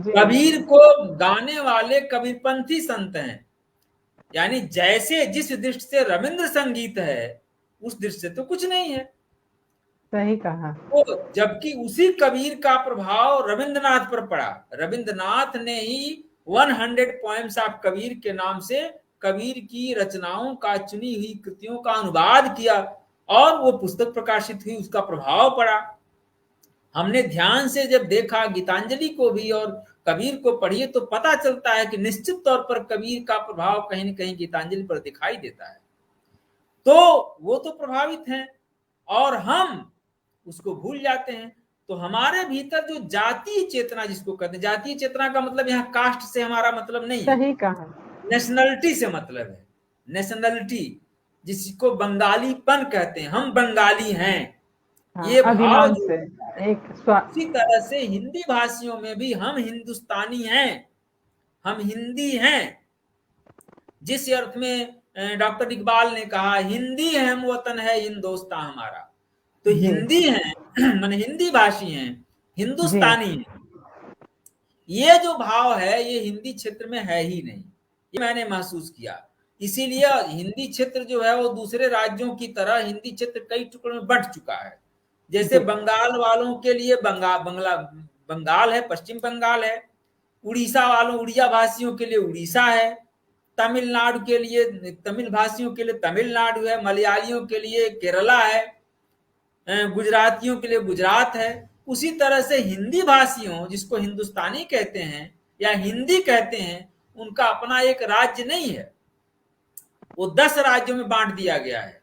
कबीर को गाने वाले कबीरपंथी संत हैं, यानी जैसे जिस दृष्टि से रविंद्र संगीत है उस दृष्टि से तो कुछ नहीं है। सही कहा। तो जबकि उसी कबीर का प्रभाव रविंद्रनाथ पर पड़ा। रविंद्रनाथ ने ही 100 पोएम्स ऑफ कबीर के नाम से कबीर की रचनाओं का, चुनी हुई कृतियों का अनुवाद किया और वो पुस्तक प्रकाशित हुई, उसका प्रभाव पड़ा। हमने ध्यान से जब देखा गीतांजलि को भी और कबीर को पढ़िए तो पता चलता है कि निश्चित तौर पर कबीर का प्रभाव कहीं न कहीं गीतांजलि पर दिखाई देता है। तो वो तो प्रभावित हैं और हम उसको भूल जाते हैं। तो हमारे भीतर जो जातीय चेतना जिसको कहते हैं, जातीय चेतना का मतलब यहाँ कास्ट से हमारा मतलब नहीं है, सही कहा, नेशनलिटी से मतलब है। नेशनलिटी जिसको बंगालीपन कहते हैं, हम बंगाली हैं, ये भाव जो उसी तरह से हिंदी भाषियों में भी हम हिंदुस्तानी हैं, हम हिंदी हैं। जिस अर्थ में डॉक्टर इकबाल ने कहा हिंदी है हम वतन है हिंदोस्तां हमारा, तो हिंदी है माने हिंदी भाषी हैं, हिंदुस्तानी हैं। ये जो भाव है ये हिंदी क्षेत्र में है ही नहीं, ये मैंने महसूस किया। इसीलिए हिंदी क्षेत्र जो है वो दूसरे राज्यों की तरह हिंदी क्षेत्र कई टुकड़ों में बंट चुका है। जैसे बंगाल वालों के लिए बंगाल है, पश्चिम बंगाल है, उड़ीसा वालों, उड़िया भाषियों के लिए उड़ीसा है, तमिलनाडु के लिए, तमिल भाषियों के लिए तमिलनाडु है, मलयालियों के लिए केरला है, गुजरातियों के लिए गुजरात है। उसी तरह से हिंदी भाषियों जिसको हिंदुस्तानी कहते हैं या हिंदी कहते हैं, उनका अपना एक राज्य नहीं है, वो 10 राज्यों में बांट दिया गया है।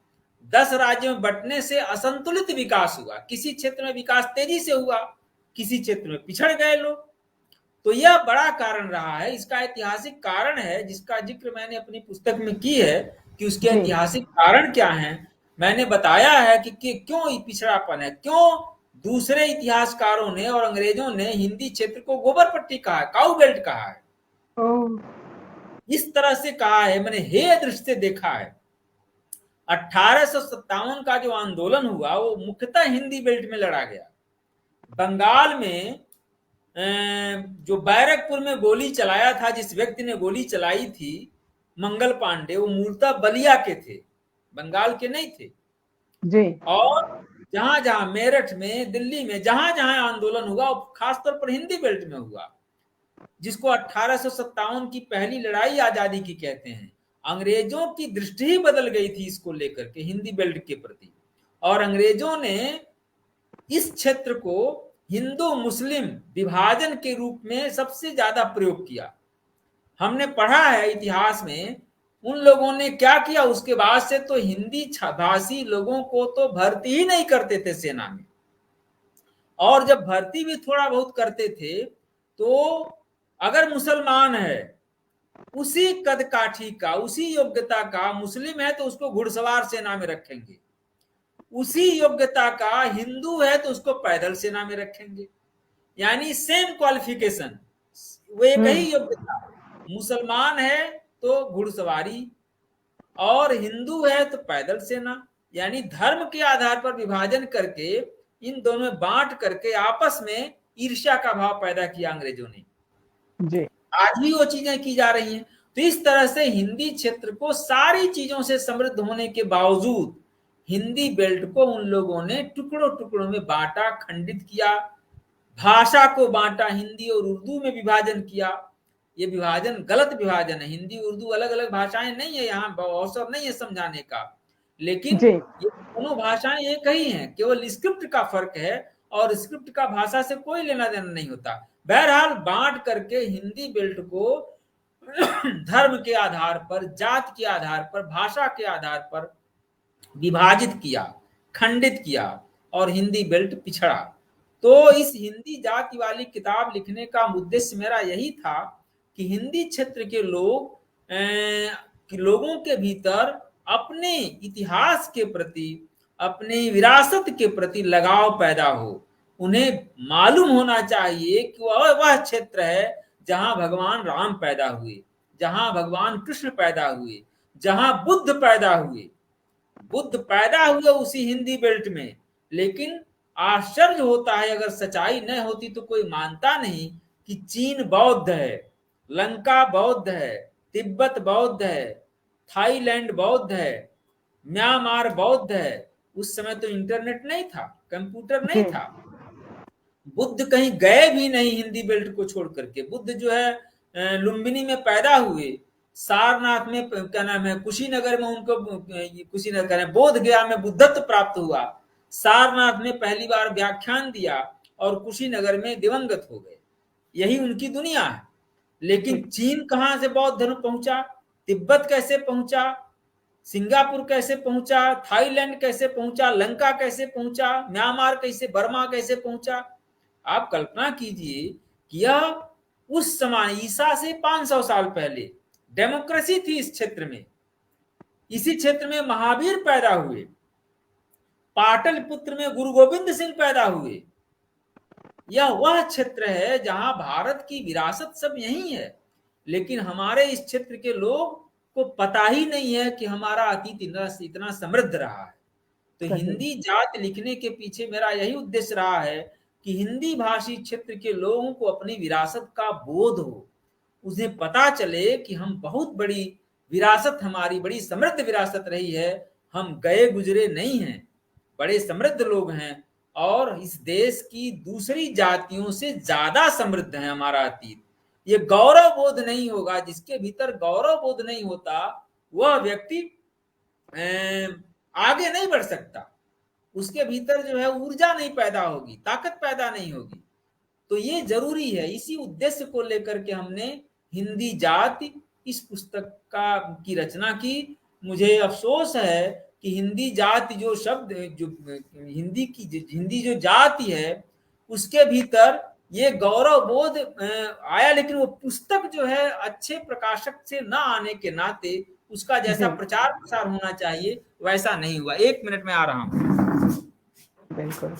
10 राज्यों में बंटने से असंतुलित विकास हुआ, किसी क्षेत्र में विकास तेजी से हुआ, किसी क्षेत्र में पिछड़ गए लोग। तो यह बड़ा कारण रहा है, इसका ऐतिहासिक कारण है जिसका जिक्र मैंने अपनी पुस्तक में की है कि उसके ऐतिहासिक कारण क्या हैं। मैंने बताया है कि क्यों पिछड़ापन है, क्यों दूसरे इतिहासकारों ने और अंग्रेजों ने हिंदी क्षेत्र को गोबर पट्टी कहा है, काऊ बेल्ट कहा है, इस तरह से कहा है, मैंने हे दृष्टि से देखा है। 1857 का जो आंदोलन हुआ वो मुख्यतः हिंदी बेल्ट में लड़ा गया। बंगाल में जो बैरकपुर में गोली चलाया था, जिस व्यक्ति ने गोली चलाई थी, मंगल पांडे, वो मूलतः बलिया के थे, बंगाल के नहीं थे जी। और जहां जहां मेरठ में, दिल्ली में, जहां जहां आंदोलन हुआ खासतौर पर हिंदी बेल्ट में हुआ, जिसको 1857 की पहली लड़ाई आजादी की कहते हैं। अंग्रेजों की दृष्टि ही बदल गई थी इसको लेकर के, हिंदी बेल्ट के प्रति, और अंग्रेजों ने इस क्षेत्र को हिंदू मुस्लिम विभाजन के रूप में सबसे ज्यादा प्रयोग किया। हमने पढ़ा है इतिहास में उन लोगों ने क्या किया, उसके बाद से तो हिंदी भाषी लोगों को तो भर्ती ही नहीं करते थे सेना में, और जब भर्ती भी थोड़ा बहुत करते थे तो अगर मुसलमान है, उसी कद काठी का, उसी योग्यता का मुस्लिम है तो उसको घुड़सवार सेना में रखेंगे, उसी योग्यता का हिंदू है तो उसको पैदल सेना में रखेंगे। यानी सेम क्वालिफिकेशन, वो एक ही योग्यता, मुसलमान है तो घुड़सवारी, और हिंदू है तो पैदल सेना, यानी धर्म के आधार पर विभाजन करके इन दोनों में बांट करके आपस में ईर्ष्या का भाव पैदा किया अंग्रेजों ने जी। आज भी वो चीजें की जा रही हैं। तो इस तरह से हिंदी क्षेत्र को सारी चीजों से समृद्ध होने के बावजूद हिंदी बेल्ट को उन लोगों ने टुकड़ों टुकड़ों में बांटा, खंडित किया, भाषा को बांटा, हिंदी और उर्दू में विभाजन किया। ये विभाजन गलत विभाजन है। हिंदी उर्दू अलग अलग भाषाएं नहीं है, यहाँ अवसर नहीं है समझाने का, लेकिन ये दोनों भाषाएं एक ही हैं, केवल स्क्रिप्ट का फर्क है और स्क्रिप्ट का भाषा से कोई लेना देना नहीं होता। बहरहाल बांट करके हिंदी बेल्ट को धर्म के आधार पर, जात के आधार पर, भाषा के आधार पर विभाजित किया, खंडित किया और हिंदी बेल्ट पिछड़ा। तो इस हिंदी जाति वाली किताब लिखने का उद्देश्य मेरा यही था कि हिंदी क्षेत्र के लोगों के भीतर अपने इतिहास के प्रति, अपनी विरासत के प्रति लगाव पैदा हो। उन्हें मालूम होना चाहिए कि वह क्षेत्र है जहां भगवान राम पैदा हुए, जहां भगवान कृष्ण पैदा हुए, जहां बुद्ध पैदा हुए। बुद्ध पैदा हुए उसी हिंदी बेल्ट में, लेकिन आश्चर्य होता है, अगर सच्चाई न होती तो कोई मानता नहीं कि चीन बौद्ध है, लंका बौद्ध है, तिब्बत बौद्ध है, थाईलैंड बौद्ध है, म्यांमार बौद्ध है। उस समय तो इंटरनेट नहीं था, कंप्यूटर नहीं था, बुद्ध कहीं गए भी नहीं हिंदी बेल्ट को छोड़ करके। बुद्ध जो है लुम्बिनी में पैदा हुए, सारनाथ में क्या नाम है, कुशीनगर में उनको, कुशीनगर बोध गया में बुद्धत्व प्राप्त हुआ, सारनाथ में पहली बार व्याख्यान दिया और कुशीनगर में दिवंगत हो गए। यही उनकी दुनिया है। लेकिन चीन कहां से बौद्ध धर्म पहुंचा, तिब्बत कैसे पहुंचा, सिंगापुर कैसे पहुंचा, थाईलैंड कैसे पहुंचा, लंका कैसे पहुंचा, म्यांमार कैसे, बर्मा कैसे पहुंचा। आप कल्पना कीजिए कि यह उस समय ईसा से 500 साल पहले डेमोक्रेसी थी इस क्षेत्र में। इसी क्षेत्र में महावीर पैदा हुए, पाटलिपुत्र में गुरु गोविंद सिंह पैदा हुए। यह वह क्षेत्र है जहां भारत की विरासत सब यही है, लेकिन हमारे इस क्षेत्र के लोग को पता ही नहीं है कि हमारा अतीत इतना समृद्ध रहा है। तो हिंदी जात लिखने के पीछे मेरा यही उद्देश्य रहा है कि हिंदी भाषी क्षेत्र के लोगों को अपनी विरासत का बोध हो, उन्हें पता चले कि हम बहुत बड़ी विरासत, हमारी बड़ी समृद्ध विरासत रही है, हम गए गुजरे नहीं हैं, बड़े समृद्ध लोग हैं और इस देश की दूसरी जातियों से ज्यादा समृद्ध है हमारा अतीत। ये गौरव बोध नहीं होगा, जिसके भीतर गौरव बोध नहीं होता वह व्यक्ति आगे नहीं बढ़ सकता, उसके भीतर जो है ऊर्जा नहीं पैदा होगी, ताकत पैदा नहीं होगी। तो ये जरूरी है। इसी उद्देश्य को लेकर के हमने हिंदी जाति इस पुस्तक की रचना की। मुझे अफसोस है कि हिंदी जाति जो शब्द, जो हिंदी जो जाति है उसके भीतर ये गौरव बोध आया, लेकिन वो पुस्तक जो है अच्छे प्रकाशक से ना आने के नाते उसका जैसा प्रचार प्रसार होना चाहिए वैसा नहीं हुआ। 1 मिनट में आ रहा हूँ। बिल्कुल,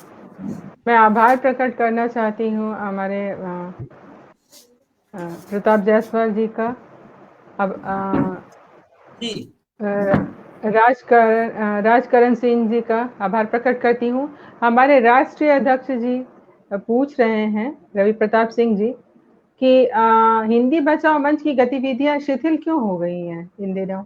मैं आभार प्रकट करना चाहती हूँ हमारे प्रताप जायसवाल जी का। अब राजकरण सिंह जी का आभार प्रकट करती हूँ। हमारे राष्ट्रीय अध्यक्ष जी पूछ रहे हैं, रवि प्रताप सिंह जी, कि हिंदी बचाओ मंच की गतिविधियां शिथिल क्यों हो गई हैं इन दिनों?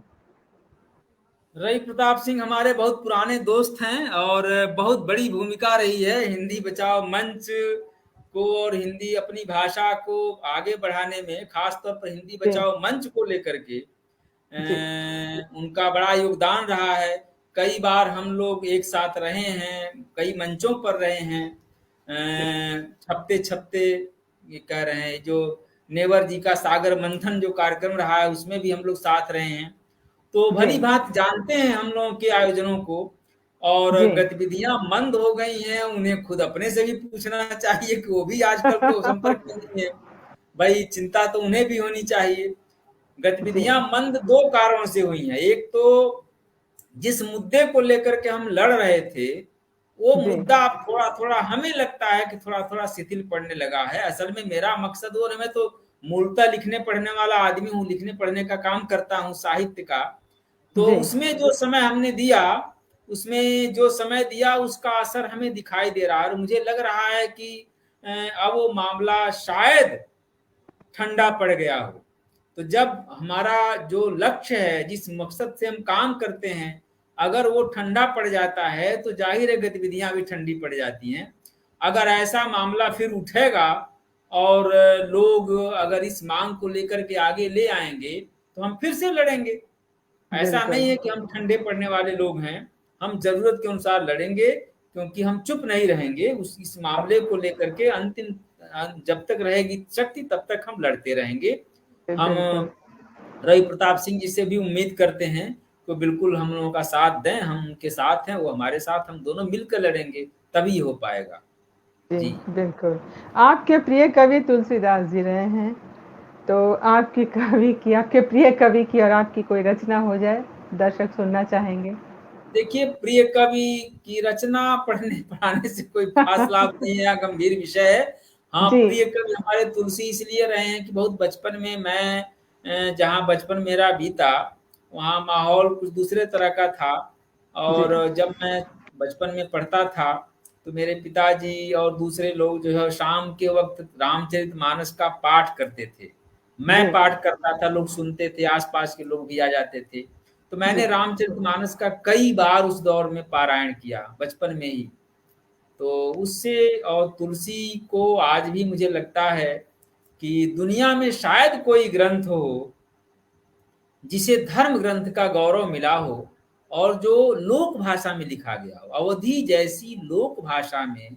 रवि प्रताप सिंह हमारे बहुत पुराने दोस्त हैं और बहुत बड़ी भूमिका रही है हिंदी बचाओ मंच को और हिंदी अपनी भाषा को आगे बढ़ाने में, खासतौर पर हिंदी बचाओ मंच को लेकर के उनका बड़ा योगदान रहा है। कई बार हम लोग एक साथ रहे हैं, कई मंचों पर रहे हैं, छपते छपते ये कह रहे हैं, जो नेवर जी का सागर मंथन जो कार्यक्रम रहा है उसमें भी हम लोग साथ रहे हैं। तो भली बात जानते हैं हम लोगों के आयोजनों को, और गतिविधियां मंद हो गई हैं, उन्हें खुद अपने से भी पूछना चाहिए कि वो भी आजकल तो संपर्क में नहीं है। भाई चिंता तो उन्हें भी होनी चाहिए। गतिविधियां मंद 2 कारणों से हुई हैं। एक तो जिस मुद्दे को लेकर के हम लड़ रहे थे वो मुद्दा अब थोड़ा थोड़ा हमें लगता है कि थोड़ा थोड़ा शिथिल पड़ने लगा है। असल में मेरा मकसद, और मैं तो मूलतः लिखने पढ़ने वाला आदमी हूँ, लिखने पढ़ने का काम करता हूँ, साहित्य का। तो उसमें जो समय हमने दिया, उसमें जो समय दिया उसका असर हमें दिखाई दे रहा है। और मुझे लग रहा है कि अब वो मामला शायद ठंडा पड़ गया हो। तो जब हमारा जो लक्ष्य है, जिस मकसद से हम काम करते हैं, अगर वो ठंडा पड़ जाता है तो जाहिर है गतिविधियां भी ठंडी पड़ जाती हैं। अगर ऐसा मामला फिर उठेगा और लोग अगर इस मांग को लेकर के आगे ले आएंगे तो हम फिर से लड़ेंगे। ऐसा नहीं है कि हम ठंडे पड़ने वाले लोग हैं, हम जरूरत के अनुसार लड़ेंगे, क्योंकि हम चुप नहीं रहेंगे। इस मामले को लेकर के अंतिम जब तक रहेगी शक्ति तब तक हम लड़ते रहेंगे। हम रवि प्रताप सिंह जी से भी उम्मीद करते हैं तो बिल्कुल हम लोगों का साथ दें, हम उनके साथ हैं, वो हमारे साथ, हम दोनों मिलकर लड़ेंगे तभी हो पाएगा। जी बिल्कुल। आपके प्रिय कवि तुलसीदास जी रहे हैं, तो आपके प्रिय कवि की और आपकी कोई रचना हो जाए, दर्शक सुनना चाहेंगे। देखिए, प्रिय कवि की रचना पढ़ाने से कोई खास लाभ नहीं है, गंभीर विषय है। हाँ, प्रिय कवि हमारे तुलसी इसलिए रहे हैं कि बहुत बचपन में मैं जहाँ बचपन मेरा बीता वहाँ माहौल कुछ दूसरे तरह का था। और जब मैं बचपन में पढ़ता था तो मेरे पिताजी और दूसरे लोग जो है शाम के वक्त रामचरितमानस का पाठ करते थे। मैं पाठ करता था, लोग सुनते थे, आसपास के लोग भी आ जाते थे। तो मैंने रामचरितमानस का कई बार उस दौर में पारायण किया बचपन में ही। तो उससे और तुलसी को आज भी मुझे लगता है कि दुनिया में शायद कोई ग्रंथ हो जिसे धर्म ग्रंथ का गौरव मिला हो और जो लोक भाषा में लिखा गया हो। अवधि जैसी लोक भाषा में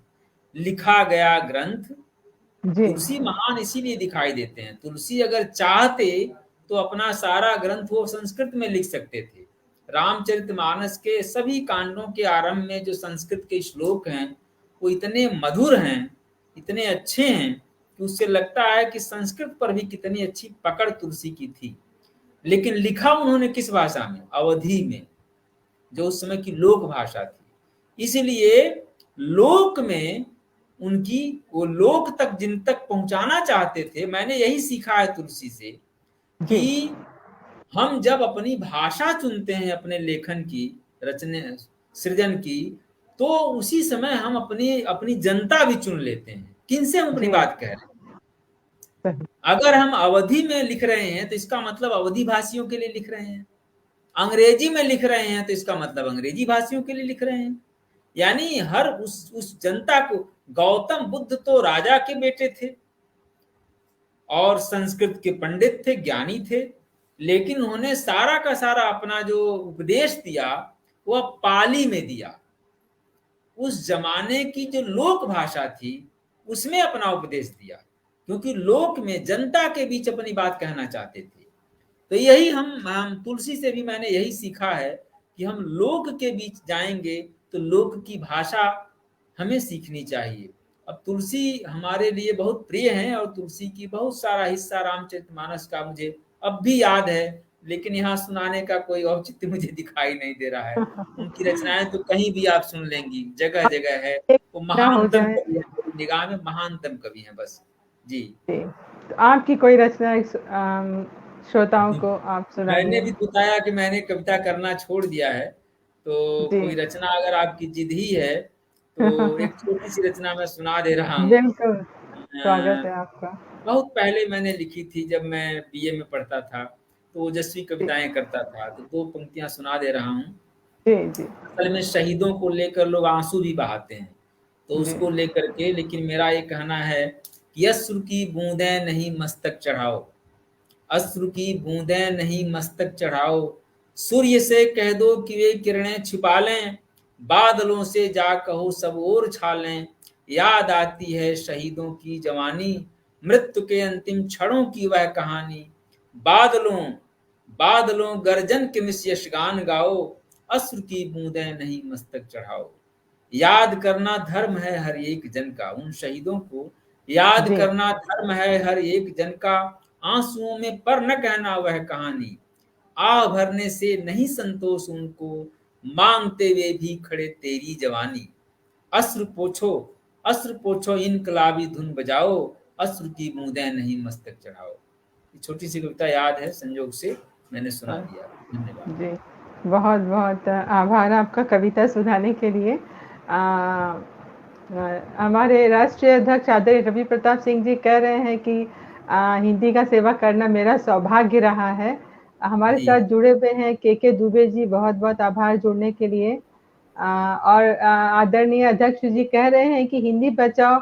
लिखा गया ग्रंथ तुलसी महान इसीलिए दिखाई देते हैं। तुलसी अगर चाहते तो अपना सारा ग्रंथ वो संस्कृत में लिख सकते थे। रामचरितमानस के सभी कांडों के आरंभ में जो संस्कृत के श्लोक हैं वो इतने मधुर हैं, इतने अच्छे हैं कि उससे लगता है कि संस्कृत पर भी कितनी अच्छी पकड़ तुलसी की थी। लेकिन लिखा उन्होंने किस भाषा में? अवधी में, जो उस समय की लोक भाषा थी। इसलिए लोक में उनकी वो लोक तक जिन तक पहुंचाना चाहते थे। मैंने यही सीखा है तुलसी से कि हम जब अपनी भाषा चुनते हैं अपने लेखन की, रचने सृजन की, तो उसी समय हम अपनी जनता भी चुन लेते हैं, किनसे हम अपनी बात कह रहे हैं। अगर हम अवधि में लिख रहे हैं तो इसका मतलब अवधि भाषियों के लिए लिख रहे हैं। अंग्रेजी में लिख रहे हैं तो इसका मतलब अंग्रेजी भाषियों के लिए लिख रहे हैं। यानी हर उस जनता को, गौतम बुद्ध तो राजा के बेटे थे और संस्कृत के पंडित थे, ज्ञानी थे, लेकिन उन्होंने सारा का सारा अपना जो उपदेश दिया वह पाली में दिया। उस जमाने की जो लोक भाषा थी उसमें अपना उपदेश दिया, क्योंकि लोक में जनता के बीच अपनी बात कहना चाहते थे। तो यही हम तुलसी से भी मैंने यही सीखा है कि हम लोक के बीच जाएंगे तो लोक की भाषा हमें सीखनी चाहिए। अब तुलसी हमारे लिए बहुत प्रिय हैं और तुलसी की बहुत सारा हिस्सा रामचरितमानस का मुझे अब भी याद है, लेकिन यहाँ सुनाने का कोई औचित्य मुझे दिखाई नहीं दे रहा है। उनकी रचनाएं तो कहीं भी आप सुन लेंगी, जगह जगह है। वो महानतम कवि है, मेरी निगाह में महानतम कवि है बस। जी, तो आपकी कोई रचना श्रोताओं को आप सुनाइए। मैंने भी बताया कि मैंने कविता करना छोड़ दिया है, तो कोई रचना अगर आपकी जिद ही है तो एक छोटी सी रचना मैं सुना दे रहा हूँ। बिल्कुल, स्वागत है आपका। बहुत पहले मैंने लिखी थी, जब मैं बीए में पढ़ता था तो ओजस्वी कविताएं करता था, तो 2 पंक्तियां सुना दे रहा हूँ। असल में शहीदों को लेकर लोग आंसू भी बहाते हैं, तो उसको लेकर के, लेकिन मेरा ये कहना है कि अश्रु की बूंदें नहीं मस्तक चढ़ाओ, अश्रु की बूंदें नहीं मस्तक चढ़ाओ, सूर्य से कह दो कि वे किरणें छिपा लें, बादलों से जा कहो सब और छा लें, याद आती है शहीदों की जवानी, मृत्यु के अंतिम क्षणों की वह कहानी, बादलों बादलों गर्जन के मिस यशगान गाओ, अश्रु की बूंदें नहीं मस्तक चढ़ाओ। याद करना धर्म है हर एक जन का, उन शहीदों को याद करना धर्म है हर एक जन का, आंसुओं में पर न कहना वह कहानी, आह भरने से नहीं संतोष उनको, मांगते हुए भी खड़े तेरी जवानी, अश्रु पोछो इनकलाबी धुन बजाओ, अश्रु की बूंदें नहीं मस्तक चढ़ाओ। छोटी सी कविता याद है, संयोग से मैंने सुना दिया। धन्यवाद। बहुत बहुत आभार आपका कविता सुनाने के लिए। हमारे राष्ट्रीय अध्यक्ष आदरणीय रवि प्रताप सिंह जी कह रहे हैं कि हिंदी का सेवा करना मेरा सौभाग्य रहा है। हमारे साथ जुड़े हुए हैं के दुबे जी, बहुत बहुत आभार जुड़ने के लिए। और आदरणीय अध्यक्ष जी कह रहे हैं कि हिंदी बचाओ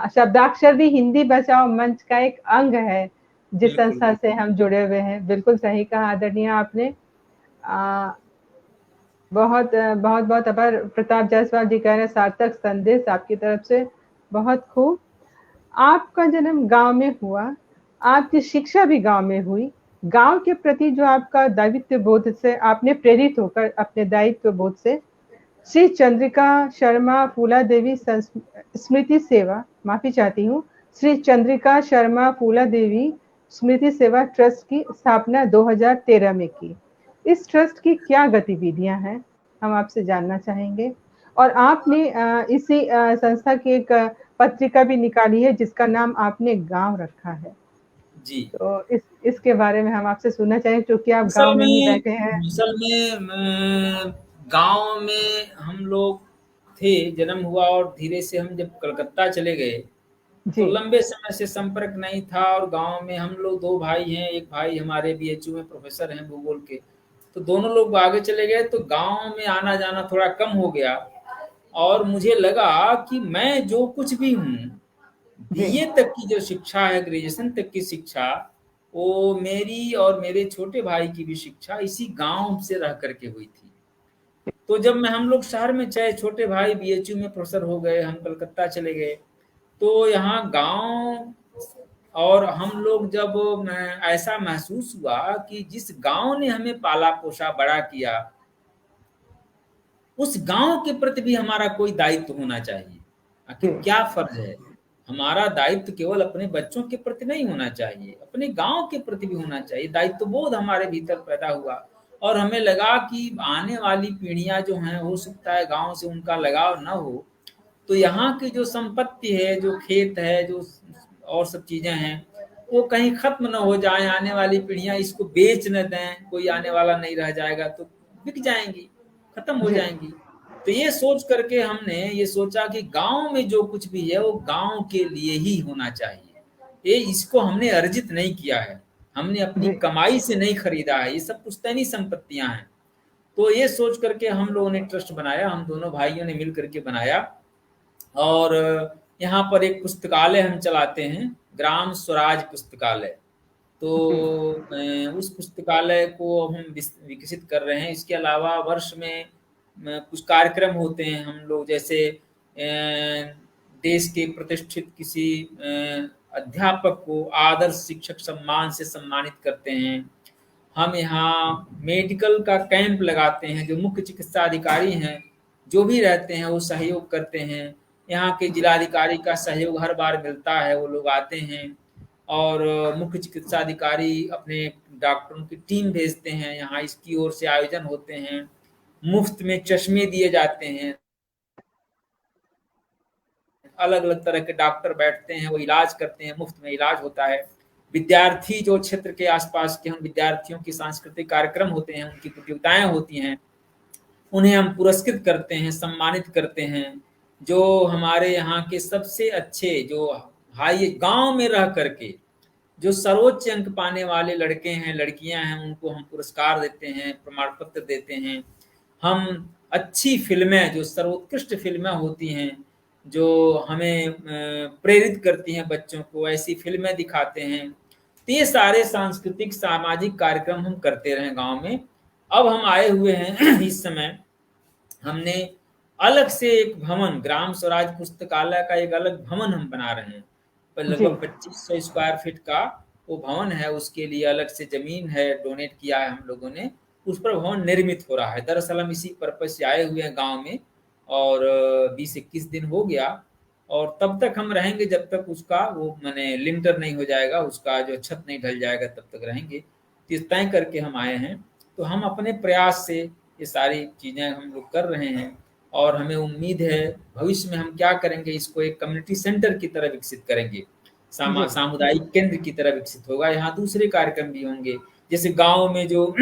शब्दाक्षर भी हिंदी बचाओ मंच का एक अंग है, जिस संस्था से हम जुड़े हुए हैं। बिल्कुल सही कहा आदरणीय आपने। बहुत बहुत बहुत आभार। प्रताप जायसवाल जी कह रहे हैं सार्थक संदेश आपकी तरफ से, बहुत खूब। आपका जन्म गांव में हुआ, आपकी शिक्षा भी गांव में हुई। गांव के प्रति जो आपका दायित्व बोध से आपने प्रेरित होकर अपने दायित्व बोध से श्री चंद्रिका शर्मा फूला देवी स्मृति सेवा, माफी चाहती हूँ, श्री चंद्रिका शर्मा फूला देवी स्मृति सेवा ट्रस्ट की स्थापना 2013 में की। इस ट्रस्ट की क्या गतिविधियां हैं, हम आपसे जानना चाहेंगे। और आपने इसी संस्था की एक पत्रिका भी निकाली है जिसका नाम आपने गांव रखा है जी। तो इसके बारे में हम आपसे सुनना चाहेंगे, क्योंकि आप गांव में ही बैठे हैं। असल में गांव में हम लोग थे, जन्म हुआ और धीरे से हम जब कलकत्ता चले गए तो लंबे समय से संपर्क नहीं था। और गांव में हम लोग 2 भाई हैं, एक भाई हमारे बीएचयू में प्रोफेसर हैं भूगोल के, तो दोनों लोग आगे चले गए तो गांव में आना जाना थोड़ा कम हो गया। और मुझे लगा कि मैं जो कुछ भी हूँ, बीए तक की जो शिक्षा है, ग्रेजुएशन तक की शिक्षा, वो मेरी और मेरे छोटे भाई की भी शिक्षा इसी गांव से रह करके हुई थी। तो जब हम लोग शहर में, चाहे छोटे भाई बीएचयू में प्रोफेसर हो गए, हम कलकत्ता चले गए, तो यहाँ गांव और हम लोग जब ऐसा महसूस हुआ कि जिस गांव ने हमें पाला पोसा बड़ा किया, उस गांव के प्रति भी हमारा कोई दायित्व होना चाहिए। आखिर क्या फर्ज है? हमारा दायित्व केवल अपने बच्चों के प्रति नहीं होना चाहिए, अपने गांव के प्रति भी होना चाहिए। दायित्व बोध हमारे भीतर पैदा हुआ और हमें लगा कि आने वाली पीढ़ियां जो हैं, हो सकता है गांव से उनका लगाव न हो, तो यहाँ की जो संपत्ति है, जो खेत है, जो और सब चीजें हैं, वो कहीं खत्म न हो जाए, आने वाली पीढ़ियां इसको बेच न दें, कोई आने वाला नहीं रह जाएगा तो बिक जाएंगी, खत्म हो जाएंगी। तो ये सोच करके हमने ये सोचा कि गांव में जो कुछ भी है वो गांव के लिए ही होना चाहिए। ये इसको हमने अर्जित नहीं किया है, हमने अपनी कमाई से नहीं खरीदा है, ये सब पुश्तैनी संपत्तियां हैं। तो ये सोच करके हम लोगों ने ट्रस्ट बनाया, हम दोनों भाइयों ने मिल करके बनाया। और यहाँ पर एक पुस्तकालय हम चलाते हैं, ग्राम स्वराज पुस्तकालय। तो उस पुस्तकालय को हम विकसित कर रहे हैं। इसके अलावा वर्ष में कुछ कार्यक्रम होते हैं, हम लोग जैसे देश के प्रतिष्ठित किसी अध्यापक को आदर्श शिक्षक सम्मान से सम्मानित करते हैं। हम यहाँ मेडिकल का कैंप लगाते हैं, जो मुख्य चिकित्सा अधिकारी हैं जो भी रहते हैं वो सहयोग करते हैं। यहाँ के जिलाधिकारी का सहयोग हर बार मिलता है, वो लोग आते हैं और मुख्य चिकित्सा अधिकारी अपने डॉक्टरों की टीम भेजते हैं, यहाँ इसकी ओर से आयोजन होते हैं। मुफ्त में चश्मे दिए जाते हैं, अलग अलग तरह के डॉक्टर बैठते हैं, वो इलाज करते हैं, मुफ्त में इलाज होता है। विद्यार्थी जो क्षेत्र के आसपास के, हम विद्यार्थियों की सांस्कृतिक कार्यक्रम होते हैं, उनकी प्रतियोगिताएं होती हैं, उन्हें हम पुरस्कृत करते हैं, सम्मानित करते हैं। जो हमारे यहाँ के सबसे अच्छे, जो हाई गांव में रह करके जो सर्वोच्च अंक पाने वाले लड़के हैं, लड़कियां हैं, उनको हम पुरस्कार देते हैं, प्रमाण पत्र देते हैं। हम अच्छी फिल्में, जो सर्वोत्कृष्ट फिल्में होती हैं, जो हमें प्रेरित करती हैं बच्चों को, ऐसी फिल्में दिखाते हैं। तो ये सारे सांस्कृतिक सामाजिक कार्यक्रम हम करते रहे गांव में। अब हम आए हुए हैं इस समय, हमने अलग से एक भवन, ग्राम स्वराज पुस्तकालय का एक अलग भवन हम बना रहे हैं, लगभग 2500 स्क्वायर फीट का वो भवन है। उसके लिए अलग से जमीन है, डोनेट किया है हम लोगों ने, उस पर भवन निर्मित हो रहा है। दरअसल हम इसी पर्पज से आए हुए हैं गांव में, और 20-21 दिन हो गया, और तब तक हम रहेंगे जब तक उसका वो माने लिंटर नहीं हो जाएगा, उसका जो छत नहीं ढल जाएगा, तब तक रहेंगे। तो तय करके हम आए हैं। तो हम अपने प्रयास से ये सारी चीजें हम लोग कर रहे हैं, और हमें उम्मीद है भविष्य में हम क्या करेंगे, इसको एक कम्युनिटी सेंटर की तरह विकसित करेंगे, सामुदायिक केंद्र की तरह विकसित होगा। यहाँ दूसरे कार्यक्रम भी होंगे, जैसे गांव में जो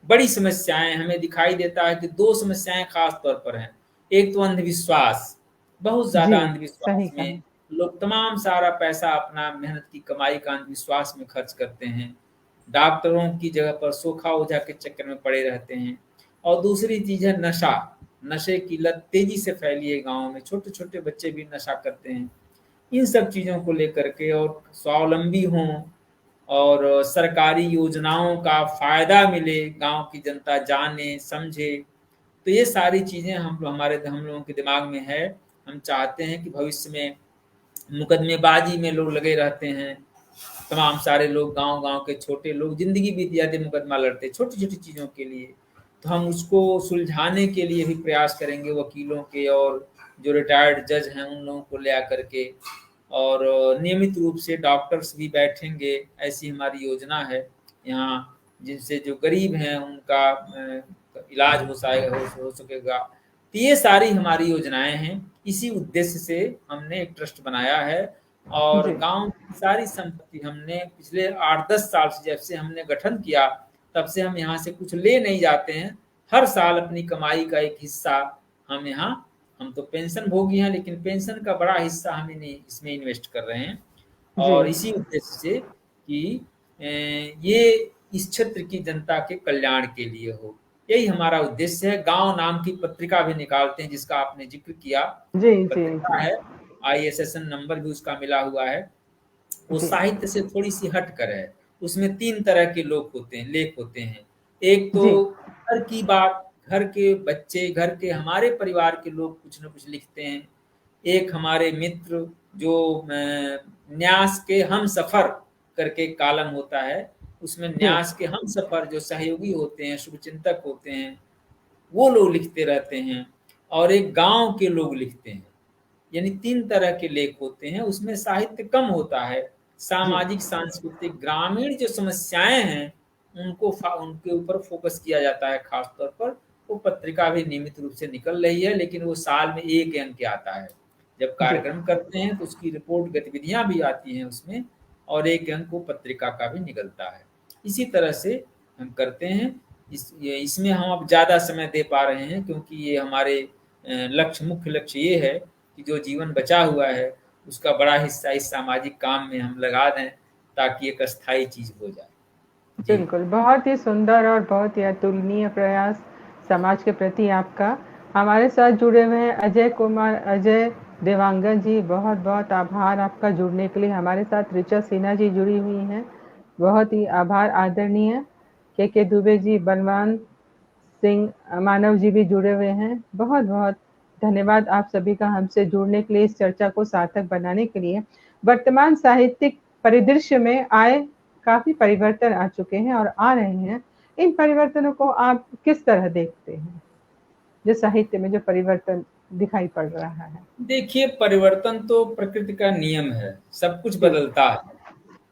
बड़ी समस्याएं हमें दिखाई देता है कि दो समस्याएं खास तौर पर हैं। एक तो अंधविश्वास, बहुत ज्यादा जी, सही अंधविश्वास में कहा। लोग तमाम सारा पैसा अपना मेहनत की कमाई का अंधविश्वास में खर्च करते हैं, डॉक्टरों की जगह पर सोखा ओझा के चक्कर में पड़े रहते हैं। और दूसरी चीज है नशा, नशे की लत तेजी से फैली है गाँव में, छोटे छोटे बच्चे भी नशा करते हैं। इन सब चीज़ों को लेकर के और स्वावलंबी हों और सरकारी योजनाओं का फ़ायदा मिले, गाँव की जनता जाने, समझे, तो ये सारी चीज़ें हम लोगों के दिमाग में है। हम चाहते हैं कि भविष्य में मुकदमेबाजी में लोग लगे रहते हैं, तमाम सारे लोग गाँव-गाँव के छोटे लोग ज़िंदगी बीत जाती है मुकदमा लड़ते छोटी-छोटी चीज़ों के लिए। तो हम उसको सुलझाने के लिए भी प्रयास करेंगे वकीलों के और जो रिटायर्ड जज हैं उन लोगों को ले आकर के, और नियमित रूप से डॉक्टर्स भी बैठेंगे, ऐसी हमारी योजना है यहाँ, जिनसे जो गरीब हैं उनका इलाज हो सकेगा। तो ये सारी हमारी योजनाएँ हैं। इसी उद्देश्य से हमने एक ट्रस्ट बनाया है और जी, गाँव की सारी संपत्ति हमने पिछले 8-10 साल से जब से हमने गठन किया, तब से हम यहाँ से कुछ ले नहीं जाते हैं। हर साल अपनी कमाई का एक हिस्सा हम यहाँ, हम तो पेंशन भोगी हैं, लेकिन पेंशन का बड़ा हिस्सा हम इन्हें इसमें इन्वेस्ट कर रहे हैं जी, और इसी उद्देश्य से कि ये इस क्षेत्र की जनता के कल्याण के लिए हो। यही हमारा उद्देश्य है। गाँव नाम की पत्रिका भी निकालते हैं जिसका आपने ज़िक्र किया। जी, एक जी, पत्रिका जी, है, ISSN नंबर भी उसका मिला हुआ है। वो जी, साहित्य से थोड़ी-सी हटकर है। उसमें 3 तरह के लोग होते हैं, लेख होते हैं। एक जी, तो घर की बात, घर के बच्चे, घर के हमारे परिवार के लोग कुछ न कुछ लिखते हैं। एक हमारे मित्र जो न्यास के हमसफ़र करके एक कॉलम होता है, उसमें जी, न्यास के हमसफ़र जो सहयोगी होते हैं, शुभचिंतक होते हैं, वो लोग लिखते रहते हैं और एक गाँव के लोग लिखते हैं। यानी 3 तरह के लेख होते हैं, उसमें साहित्य कम होता है। जी, सामाजिक, सांस्कृतिक, ग्रामीण जो समस्याएँ हैं, उनके ऊपर फ़ोकस किया जाता है ख़ास तौर पर। वो पत्रिका भी नियमित रूप से निकल रही है, लेकिन वो साल में 1 अंक के आता है। जब जी, कार्यक्रम करते हैं, तो उसकी रिपोर्ट गतिविधियाँ भी आती हैं उसमें और 1 अंक वो पत्रिका का भी निकलता है। इसी तरह से हम करते हैं। इसमें हम अब ज़्यादा समय दे पा रहे हैं क्योंकि ये हमारे मुख्य लक्ष्य ये है कि जो जीवन बचा हुआ है, उसका बड़ा हिस्सा इस सामाजिक काम में हम लगा दें, ताकि एक अस्थायी चीज़ हो जाए। जी। बिल्कुल। बहुत ही सुंदर और बहुत ही अतुलनीय प्रयास समाज के प्रति आपका। हमारे साथ जुड़े हुए हैं अजय देवांगन जी, बहुत-बहुत आभार आपका जुड़ने के लिए। हमारे साथ ऋचा सिन्हा जी जुड़ी हुई हैं, बहुत ही आभार आदरणीय। के दुबे जी, बलवान सिंह मानव जी भी जुड़े हुए हैं। बहुत-बहुत धन्यवाद आप सभी का हमसे जुड़ने के लिए, इस चर्चा को सार्थक बनाने के लिए। वर्तमान साहित्यिक परिदृश्य में काफ़ी परिवर्तन आ चुके हैं और आ रहे हैं। इन परिवर्तनों को आप किस तरह देखते हैं? जो साहित्य में जो परिवर्तन दिखाई पड़ रहा है? देखिए, परिवर्तन तो प्रकृति का नियम है, सब कुछ जी, बदलता है।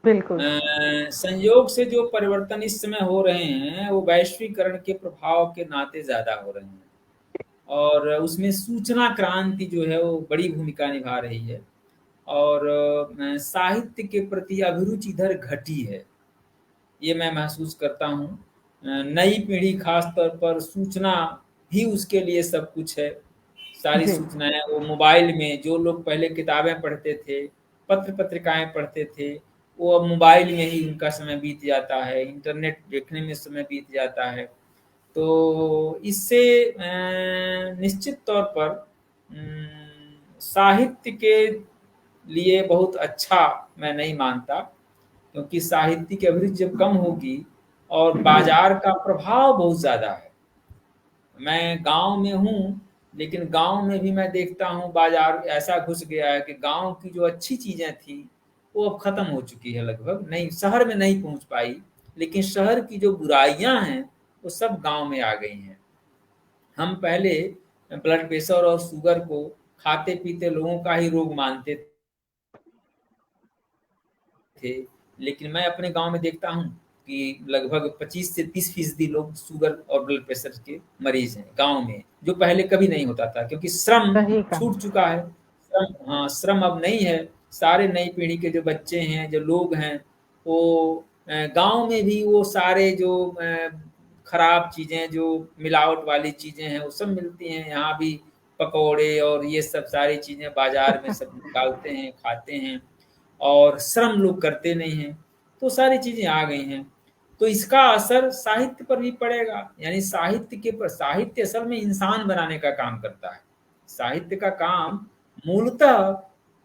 बिल्कुल। संयोग से जो परिवर्तन इस समय हो रहे हैं, वो वैश्वीकरण के प्रभाव के नाते ज़्यादा हो रहे हैं और उसमें सूचना क्रांति जो है, वो बड़ी भूमिका निभा रही है और साहित्य के प्रति अभिरुचि इधर घटी है। ये मैं महसूस करता हूँ। नई पीढ़ी ख़ास तौर पर सूचना ही उसके लिए सब कुछ है। सारी जी, सूचनाएँ वो मोबाइल में, जो लोग पहले किताबें पढ़ते थे, पत्र-पत्रिकाएँ पढ़ते थे, वो अब मोबाइल में ही उनका समय बीत जाता है, इंटरनेट देखने में समय बीत जाता है। तो इससे निश्चित तौर पर साहित्य के लिए बहुत अच्छा मैं नहीं मानता, क्योंकि साहित्य की अभिरुचि जब कम होगी और जी, बाज़ार का प्रभाव बहुत ज़्यादा है। मैं गाँव में हूँ, लेकिन गाँव में भी मैं देखता हूँ बाज़ार ऐसा घुस गया है कि गाँव की जो अच्छी चीज़ें थी, वो अब ख़त्म हो चुकी है लगभग, नहीं शहर में नहीं पहुँच पाई, लेकिन शहर की जो बुराइयाँ हैं, वो सब गाँव में आ गई हैं। हम पहले ब्लड प्रेशर और शुगर को खाते-पीते लोगों का ही रोग मानते थे, लेकिन मैं अपने गाँव में देखता हूँ कि लगभग 25 से 30% लोग शुगर और ब्लड प्रेशर के मरीज़ हैं गाँव में, जो पहले कभी नहीं होता था क्योंकि श्रम सही कहा। छूट चुका है। श्रम अब नहीं है। सारे नई पीढ़ी के जो बच्चे हैं, जो लोग हैं, वो गाँव में भी वो सारे जो खराब चीजें, जो मिलावट वाली चीजें हैं, वो सब मिलती हैं। यहाँ भी पकौड़े और ये सब सारी चीजें बाजार में सब निकालते हैं, खाते हैं, और श्रम लोग करते नहीं हैं। तो सारी चीजें आ गई हैं। तो इसका असर साहित्य पर भी पड़ेगा। यानी साहित्य असल में इंसान बनाने का काम करता है। साहित्य का काम मूलतः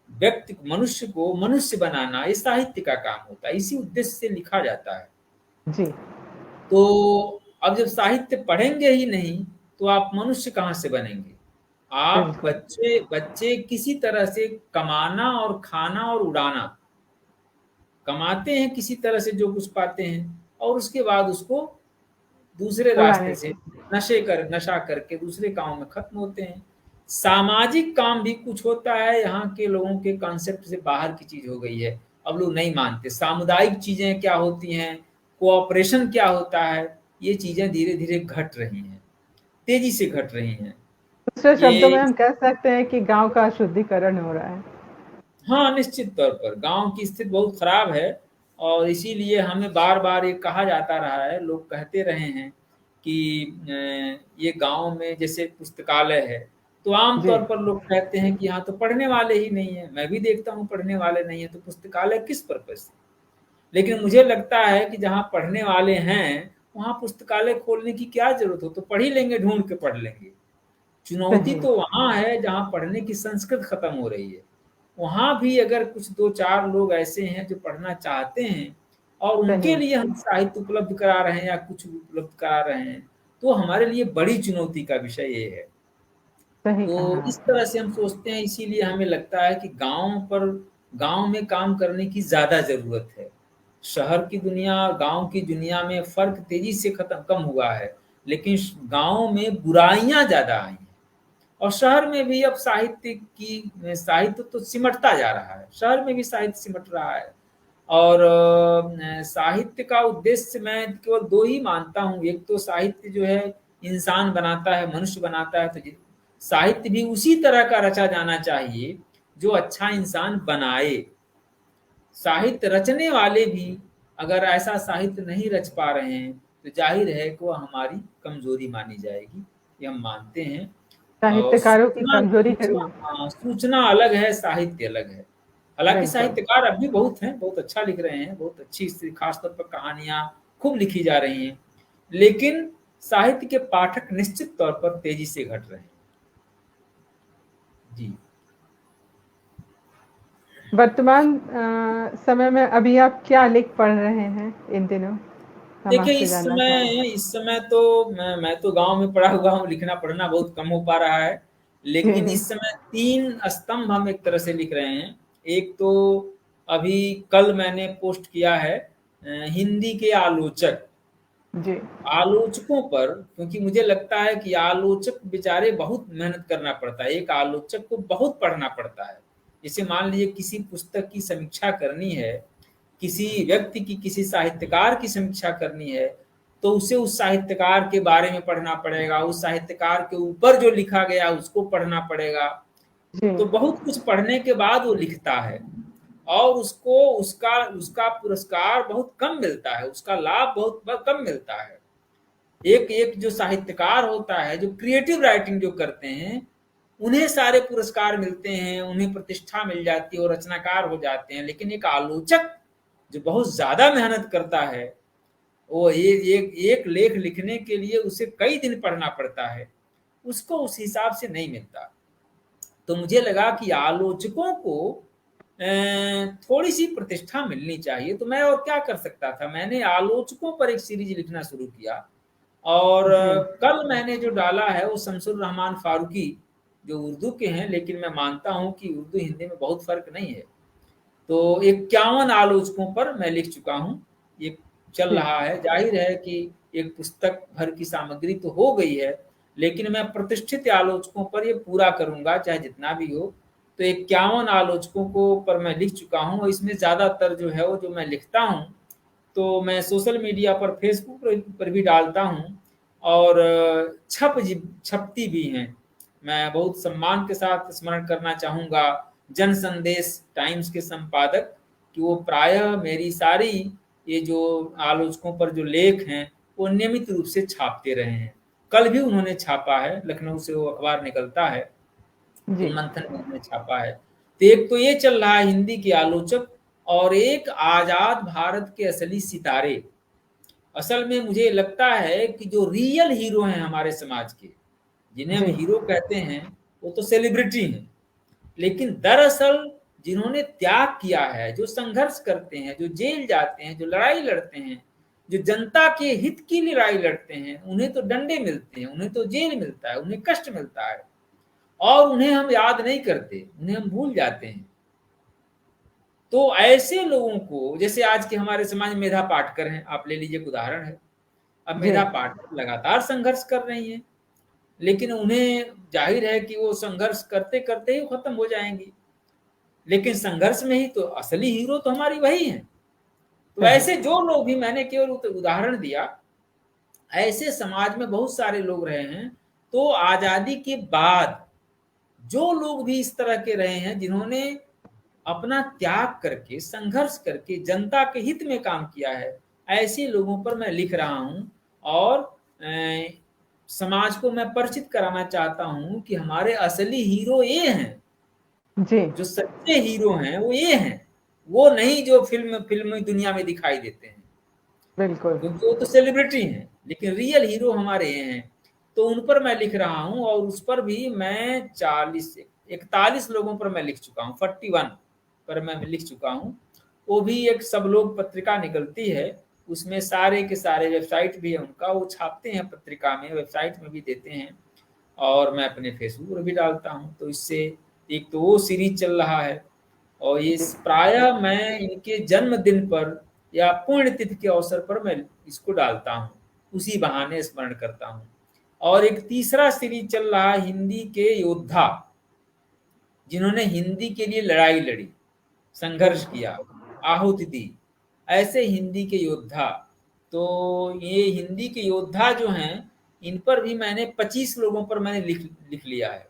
व्यक्ति, मनुष्य को मनुष्य बनाना, ये साहित्य का काम होता है। इसी उद्देश्य से लिखा जाता है जी। तो अब जब साहित्य पढ़ेंगे ही नहीं तो आप मनुष्य कहाँ से बनेंगे? आप बच्चे किसी तरह से कमाना और खाना और उड़ाना, कमाते हैं किसी तरह से जो कुछ पाते हैं, और उसके बाद उसको दूसरे रास्ते से नशा करके दूसरे काम में खत्म होते हैं। सामाजिक काम भी कुछ होता है, यहाँ के लोगों के कॉन्सेप्ट से बाहर की चीज हो गई है। अब लोग नहीं मानते सामुदायिक चीजें क्या होती हैं, कोऑपरेशन क्या होता है। ये चीजें धीरे धीरे घट रही हैं, तेजी से घट रही हैं। दूसरे शब्दों में हम कह सकते हैं कि गांव का शुद्धिकरण हो रहा है। हाँ, निश्चित तौर पर गांव की स्थिति बहुत खराब है, और इसीलिए हमें बार बार ये कहा जाता रहा है, लोग कहते रहे हैं कि ये गांव में जैसे पुस्तकालय है, तो आमतौर पर लोग कहते हैं कि यहाँ तो पढ़ने वाले ही नहीं है। मैं भी देखता हूँ पढ़ने वाले नहीं है, तो पुस्तकालय किस पर्पज से? लेकिन मुझे लगता है कि जहाँ पढ़ने वाले हैं वहाँ पुस्तकालय खोलने की क्या जरूरत हो, तो पढ़ ही लेंगे, ढूंढ के पढ़ लेंगे। चुनौती तो वहाँ है जहाँ पढ़ने की संस्कृति खत्म हो रही है। वहाँ भी अगर कुछ 2-4 लोग ऐसे हैं जो पढ़ना चाहते हैं और उनके लिए हम साहित्य उपलब्ध करा रहे हैं या कुछ उपलब्ध करा रहे हैं, तो हमारे लिए बड़ी चुनौती का विषय ये है। तो इस तरह से हम सोचते हैं, इसीलिए हमें लगता है कि गांव में काम करने की ज्यादा जरूरत है। शहर की दुनिया गांव की दुनिया में फर्क तेजी से कम हुआ है, लेकिन गांव में बुराइयां ज्यादा आई हैं। और शहर में भी अब साहित्य तो सिमटता जा रहा है, शहर में भी साहित्य सिमट रहा है। और साहित्य का उद्देश्य मैं केवल 2 ही मानता हूँ। एक तो साहित्य जो है इंसान बनाता है, मनुष्य बनाता है, तो साहित्य भी उसी तरह का रचा जाना चाहिए जो अच्छा इंसान बनाए। साहित्य रचने वाले भी अगर ऐसा साहित्य नहीं रच पा रहे हैं तो जाहिर है कि वह हमारी कमजोरी मानी जाएगी, ये हम मानते हैं। साहित्यकारों की कमजोरी है। सूचना अलग है, साहित्य अलग है। हालांकि साहित्यकार अब भी बहुत हैं, बहुत अच्छा लिख रहे हैं, बहुत अच्छी, खासतौर पर कहानियां खूब लिखी जा रही हैं, लेकिन साहित्य के पाठक निश्चित तौर पर तेजी से घट रहे हैं। जी। वर्तमान समय में अभी आप क्या लिख पढ़ रहे हैं इन दिनों? देखिए, इस समय तो मैं तो गांव में पढ़ा हुआ हूँ, लिखना पढ़ना बहुत कम हो पा रहा है। लेकिन इस समय 3 स्तंभ हम एक तरह से लिख रहे हैं। एक तो अभी कल मैंने पोस्ट किया है हिंदी के आलोचक जी। आलोचकों पर, क्योंकि मुझे लगता है कि आलोचक बेचारे बहुत मेहनत करना पड़ता है। एक आलोचक को बहुत पढ़ना पड़ता है। जैसे मान लीजिए किसी पुस्तक की समीक्षा करनी है, किसी व्यक्ति की, किसी साहित्यकार की समीक्षा करनी है, तो उसे उस साहित्यकार के बारे में पढ़ना पड़ेगा, उस साहित्यकार के ऊपर जो लिखा गया उसको पढ़ना पड़ेगा। तो बहुत कुछ पढ़ने के बाद वो लिखता है, और उसको उसका पुरस्कार बहुत कम मिलता है, उसका लाभ बहुत कम मिलता है। एक जो साहित्यकार होता है, जो क्रिएटिव राइटिंग जो करते हैं, उन्हें सारे पुरस्कार मिलते हैं, उन्हें प्रतिष्ठा मिल जाती है और रचनाकार हो जाते हैं। लेकिन एक आलोचक जो बहुत ज्यादा मेहनत करता है, वो एक लेख लिखने के लिए उसे कई दिन पढ़ना पड़ता है, उसको उस हिसाब से नहीं मिलता। तो मुझे लगा कि आलोचकों को थोड़ी सी प्रतिष्ठा मिलनी चाहिए। तो मैं और क्या कर सकता था, मैंने आलोचकों पर एक सीरीज लिखना शुरू किया। और कल मैंने जो डाला है वो शमसुर रहमान फारूकी, जो उर्दू के हैं, लेकिन मैं मानता हूं कि उर्दू हिंदी में बहुत फर्क नहीं है। तो 51 आलोचकों पर मैं लिख चुका हूं, ये चल रहा है। जाहिर है कि एक पुस्तक भर की सामग्री तो हो गई है, लेकिन मैं प्रतिष्ठित आलोचकों पर ये पूरा करूंगा, चाहे जितना भी हो। तो 51 आलोचकों को पर मैं लिख चुका हूं, और इसमें ज्यादातर जो है वो जो मैं लिखता हूं, तो मैं सोशल मीडिया पर, फेसबुक पर भी डालता हूं, और छपती भी हैं। मैं बहुत सम्मान के साथ स्मरण करना चाहूंगा जन संदेश टाइम्स के संपादक, कि वो प्रायः मेरी सारी ये जो आलोचकों पर जो लेख हैं वो नियमित रूप से छापते रहे हैं। कल भी उन्होंने छापा है, लखनऊ से वो अखबार निकलता है, तो मंथन में उन्होंने छापा है। तो एक तो ये चल रहा है हिंदी के आलोचक, और एक आजाद भारत के असली सितारे। असल में मुझे लगता है कि जो रियल हीरो हैं हमारे समाज के, जिन्हें हम हीरो कहते हैं, वो तो सेलिब्रिटी हैं, लेकिन दरअसल जिन्होंने त्याग किया है, जो संघर्ष करते हैं, जो जेल जाते हैं, जो लड़ाई लड़ते हैं, जो जनता के हित की लड़ाई लड़ते हैं, उन्हें तो डंडे मिलते हैं, उन्हें तो जेल मिलता है, उन्हें कष्ट मिलता है, और उन्हें हम याद नहीं करते, उन्हें हम भूल जाते हैं। तो ऐसे लोगों को, जैसे आज के हमारे समाज में मेधा पाटकर हैं, आप ले लीजिए, एक उदाहरण है। अब मेधा पाटकर लगातार संघर्ष कर रही हैं, लेकिन उन्हें जाहिर है कि वो संघर्ष करते करते ही खत्म हो जाएंगी, लेकिन संघर्ष में ही तो असली हीरो तो हमारी वही है। तो ऐसे जो लोग भी, मैंने केवल उदाहरण दिया, ऐसे समाज में बहुत सारे लोग रहे हैं। तो आजादी के बाद जो लोग भी इस तरह के रहे हैं, जिन्होंने अपना त्याग करके, संघर्ष करके जनता के हित में काम किया है, ऐसे लोगों पर मैं लिख रहा हूं, और समाज को मैं परिचित कराना चाहता हूं कि हमारे असली हीरो ये हैं जी। जो सच्चे हीरो हैं वो ये हैं, वो नहीं जो फिल्म दुनिया में दिखाई देते हैं, बिल्कुल, क्योंकि वो तो सेलिब्रिटी हैं, लेकिन रियल हीरो हमारे ये हैं। तो उन पर मैं लिख रहा हूं, और उस पर भी मैं 41 लोगों पर मैं लिख चुका हूं, 41 पर मैं लिख चुका हूं। वो भी एक सब लोग पत्रिका निकलती है, उसमें सारे के सारे वेबसाइट भी है उनका, वो छापते हैं पत्रिका में, वेबसाइट में भी देते हैं, और मैं अपने फेसबुक पर भी डालता हूं। तो इससे एक तो वो सीरीज चल रहा है, और ये प्रायः मैं इनके जन्मदिन पर या पुण्यतिथि के अवसर पर मैं इसको डालता हूं, उसी बहाने स्मरण करता हूं। और एक तीसरा सीरीज चल रहा है हिंदी के योद्धा, जिन्होंने हिंदी के लिए लड़ाई लड़ी, संघर्ष किया, आहुति दी, ऐसे हिंदी के योद्धा। तो ये हिंदी के योद्धा जो हैं, इन पर भी मैंने 25 लोगों पर मैंने लिख लिया है,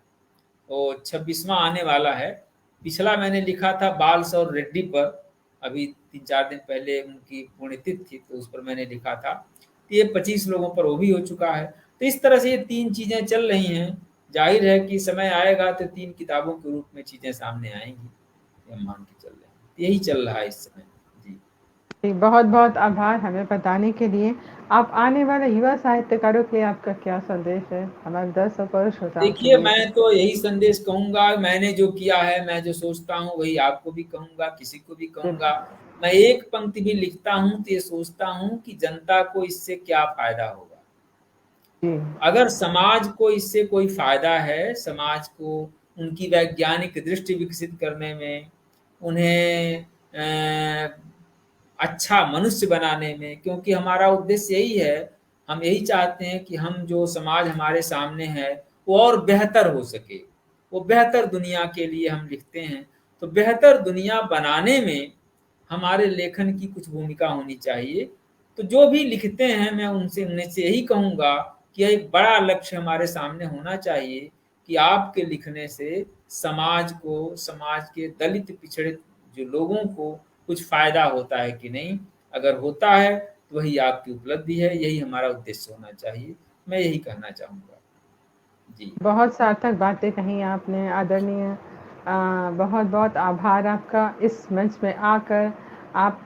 और 26वां आने वाला है। पिछला मैंने लिखा था बाल सौर रेड्डी पर, अभी 3-4 दिन पहले उनकी पुण्यतिथि थी, तो उस पर मैंने लिखा था। तो ये 25 लोगों पर वो भी हो चुका है। तो इस तरह से ये 3 चीजें चल रही हैं। जाहिर है कि समय आएगा तो 3 किताबों के रूप में चीजें सामने आएंगी, हम मान के चल रहे हैं। यही चल रहा है इस समय जी। बहुत बहुत आभार हमें बताने के लिए। आप आने वाले युवा साहित्यकारों के लिए आपका क्या संदेश है हमारे दर्शकों और श्रोताओं के लिए? देखिए, मैं तो यही संदेश कहूंगा, मैंने जो किया है, मैं जो सोचता हूँ वही आपको भी कहूंगा, किसी को भी कहूंगा। मैं एक पंक्ति भी लिखता हूँ तो ये सोचता हूँ कि जनता को इससे क्या फायदा होगा। अगर समाज को इससे कोई फायदा है, समाज को उनकी वैज्ञानिक दृष्टि विकसित करने में, उन्हें अच्छा मनुष्य बनाने में, क्योंकि हमारा उद्देश्य यही है, हम यही चाहते हैं कि हम जो समाज हमारे सामने है वो और बेहतर हो सके, वो बेहतर दुनिया के लिए हम लिखते हैं। तो बेहतर दुनिया बनाने में हमारे लेखन की कुछ भूमिका होनी चाहिए। तो जो भी लिखते हैं, मैं उन्हें से यही कहूँगा कि एक बड़ा लक्ष्य हमारे सामने होना चाहिए कि आपके लिखने से समाज को, समाज के दलित पिछड़े जो लोगों को कुछ फायदा होता है कि नहीं। अगर होता है तो वही आपकी उपलब्धि है, यही हमारा उद्देश्य होना चाहिए। मैं यही कहना चाहूँगा जी। बहुत सार्थक बातें कही आपने आदरणीय। बहुत बहुत आभार आपका इस मंच में आकर आप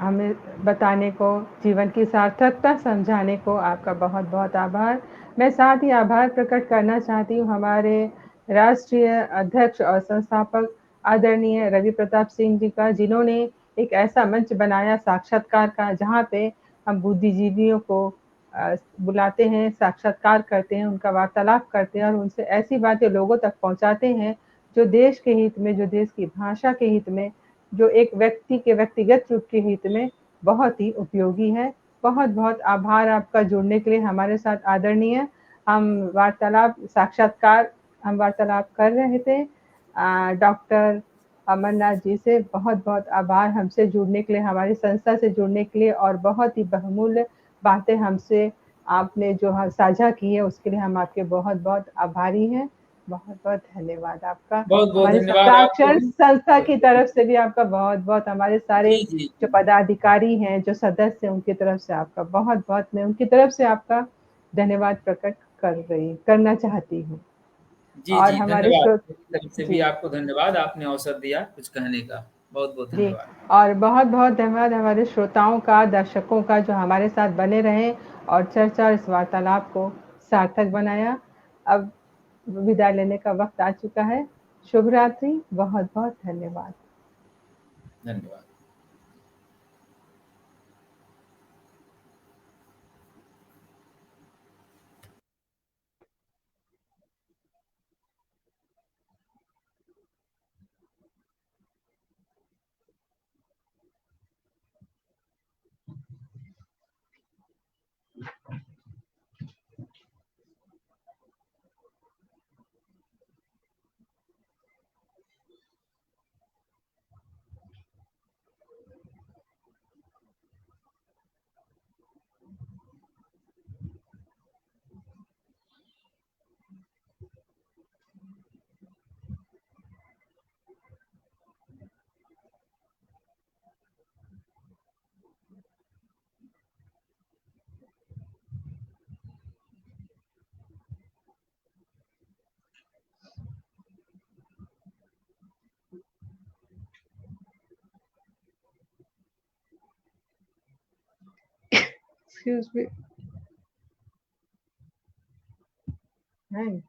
हमें बताने को, जीवन की सार्थकता समझाने को आपका बहुत बहुत आभार। मैं साथ ही आभार प्रकट करना चाहती हूँ हमारे राष्ट्रीय अध्यक्ष और संस्थापक आदरणीय रवि प्रताप सिंह जी का, जिन्होंने एक ऐसा मंच बनाया साक्षात्कार का, जहाँ पे हम बुद्धिजीवियों को बुलाते हैं, साक्षात्कार करते हैं, उनका वार्तालाप करते हैं और उनसे ऐसी बातें लोगों तक पहुंचाते हैं जो देश के हित में, जो देश की भाषा के हित में, जो एक व्यक्ति के व्यक्तिगत रूप के हित में बहुत ही उपयोगी है। बहुत बहुत आभार आपका जुड़ने के लिए हमारे साथ आदरणीय। हम वार्तालाप कर रहे थे डॉक्टर अमरनाथ जी से। बहुत बहुत आभार हमसे जुड़ने के लिए, हमारी संस्था से जुड़ने के लिए, और बहुत ही बहुमूल्य बातें हमसे आपने जो साझा की है उसके लिए हम आपके बहुत बहुत आभारी हैं। बहुत बहुत धन्यवाद आपका। बहुत बहुत हमारे धन्यवाद आपको सप्ताक्षर भी। संस्था की तरफ से भी आपका बहुत बहुत, हमारे सारे जी जी जो जी पदाधिकारी हैं, जो सदस्य हैं, उनकी तरफ से आपका बहुत बहुत, मैं उनकी तरफ से आपका धन्यवाद प्रकट करना चाहती हूँ। जी और जी हमारे धन्यवाद, श्रोत मेरी तरफ से भी जी आपको धन्यवाद, आपने अवसर दिया कुछ कहने का। बहुत बहुत जी, धन्यवाद। और बहुत बहुत धन्यवाद हमारे श्रोताओं का, दर्शकों का, जो हमारे साथ बने रहे और चर्चा और इस वार्तालाप को सार्थक बनाया। अब विदा लेने का वक्त आ चुका है। शुभ रात्रि, बहुत बहुत धन्यवाद। धन्यवाद। Excuse me. Hey.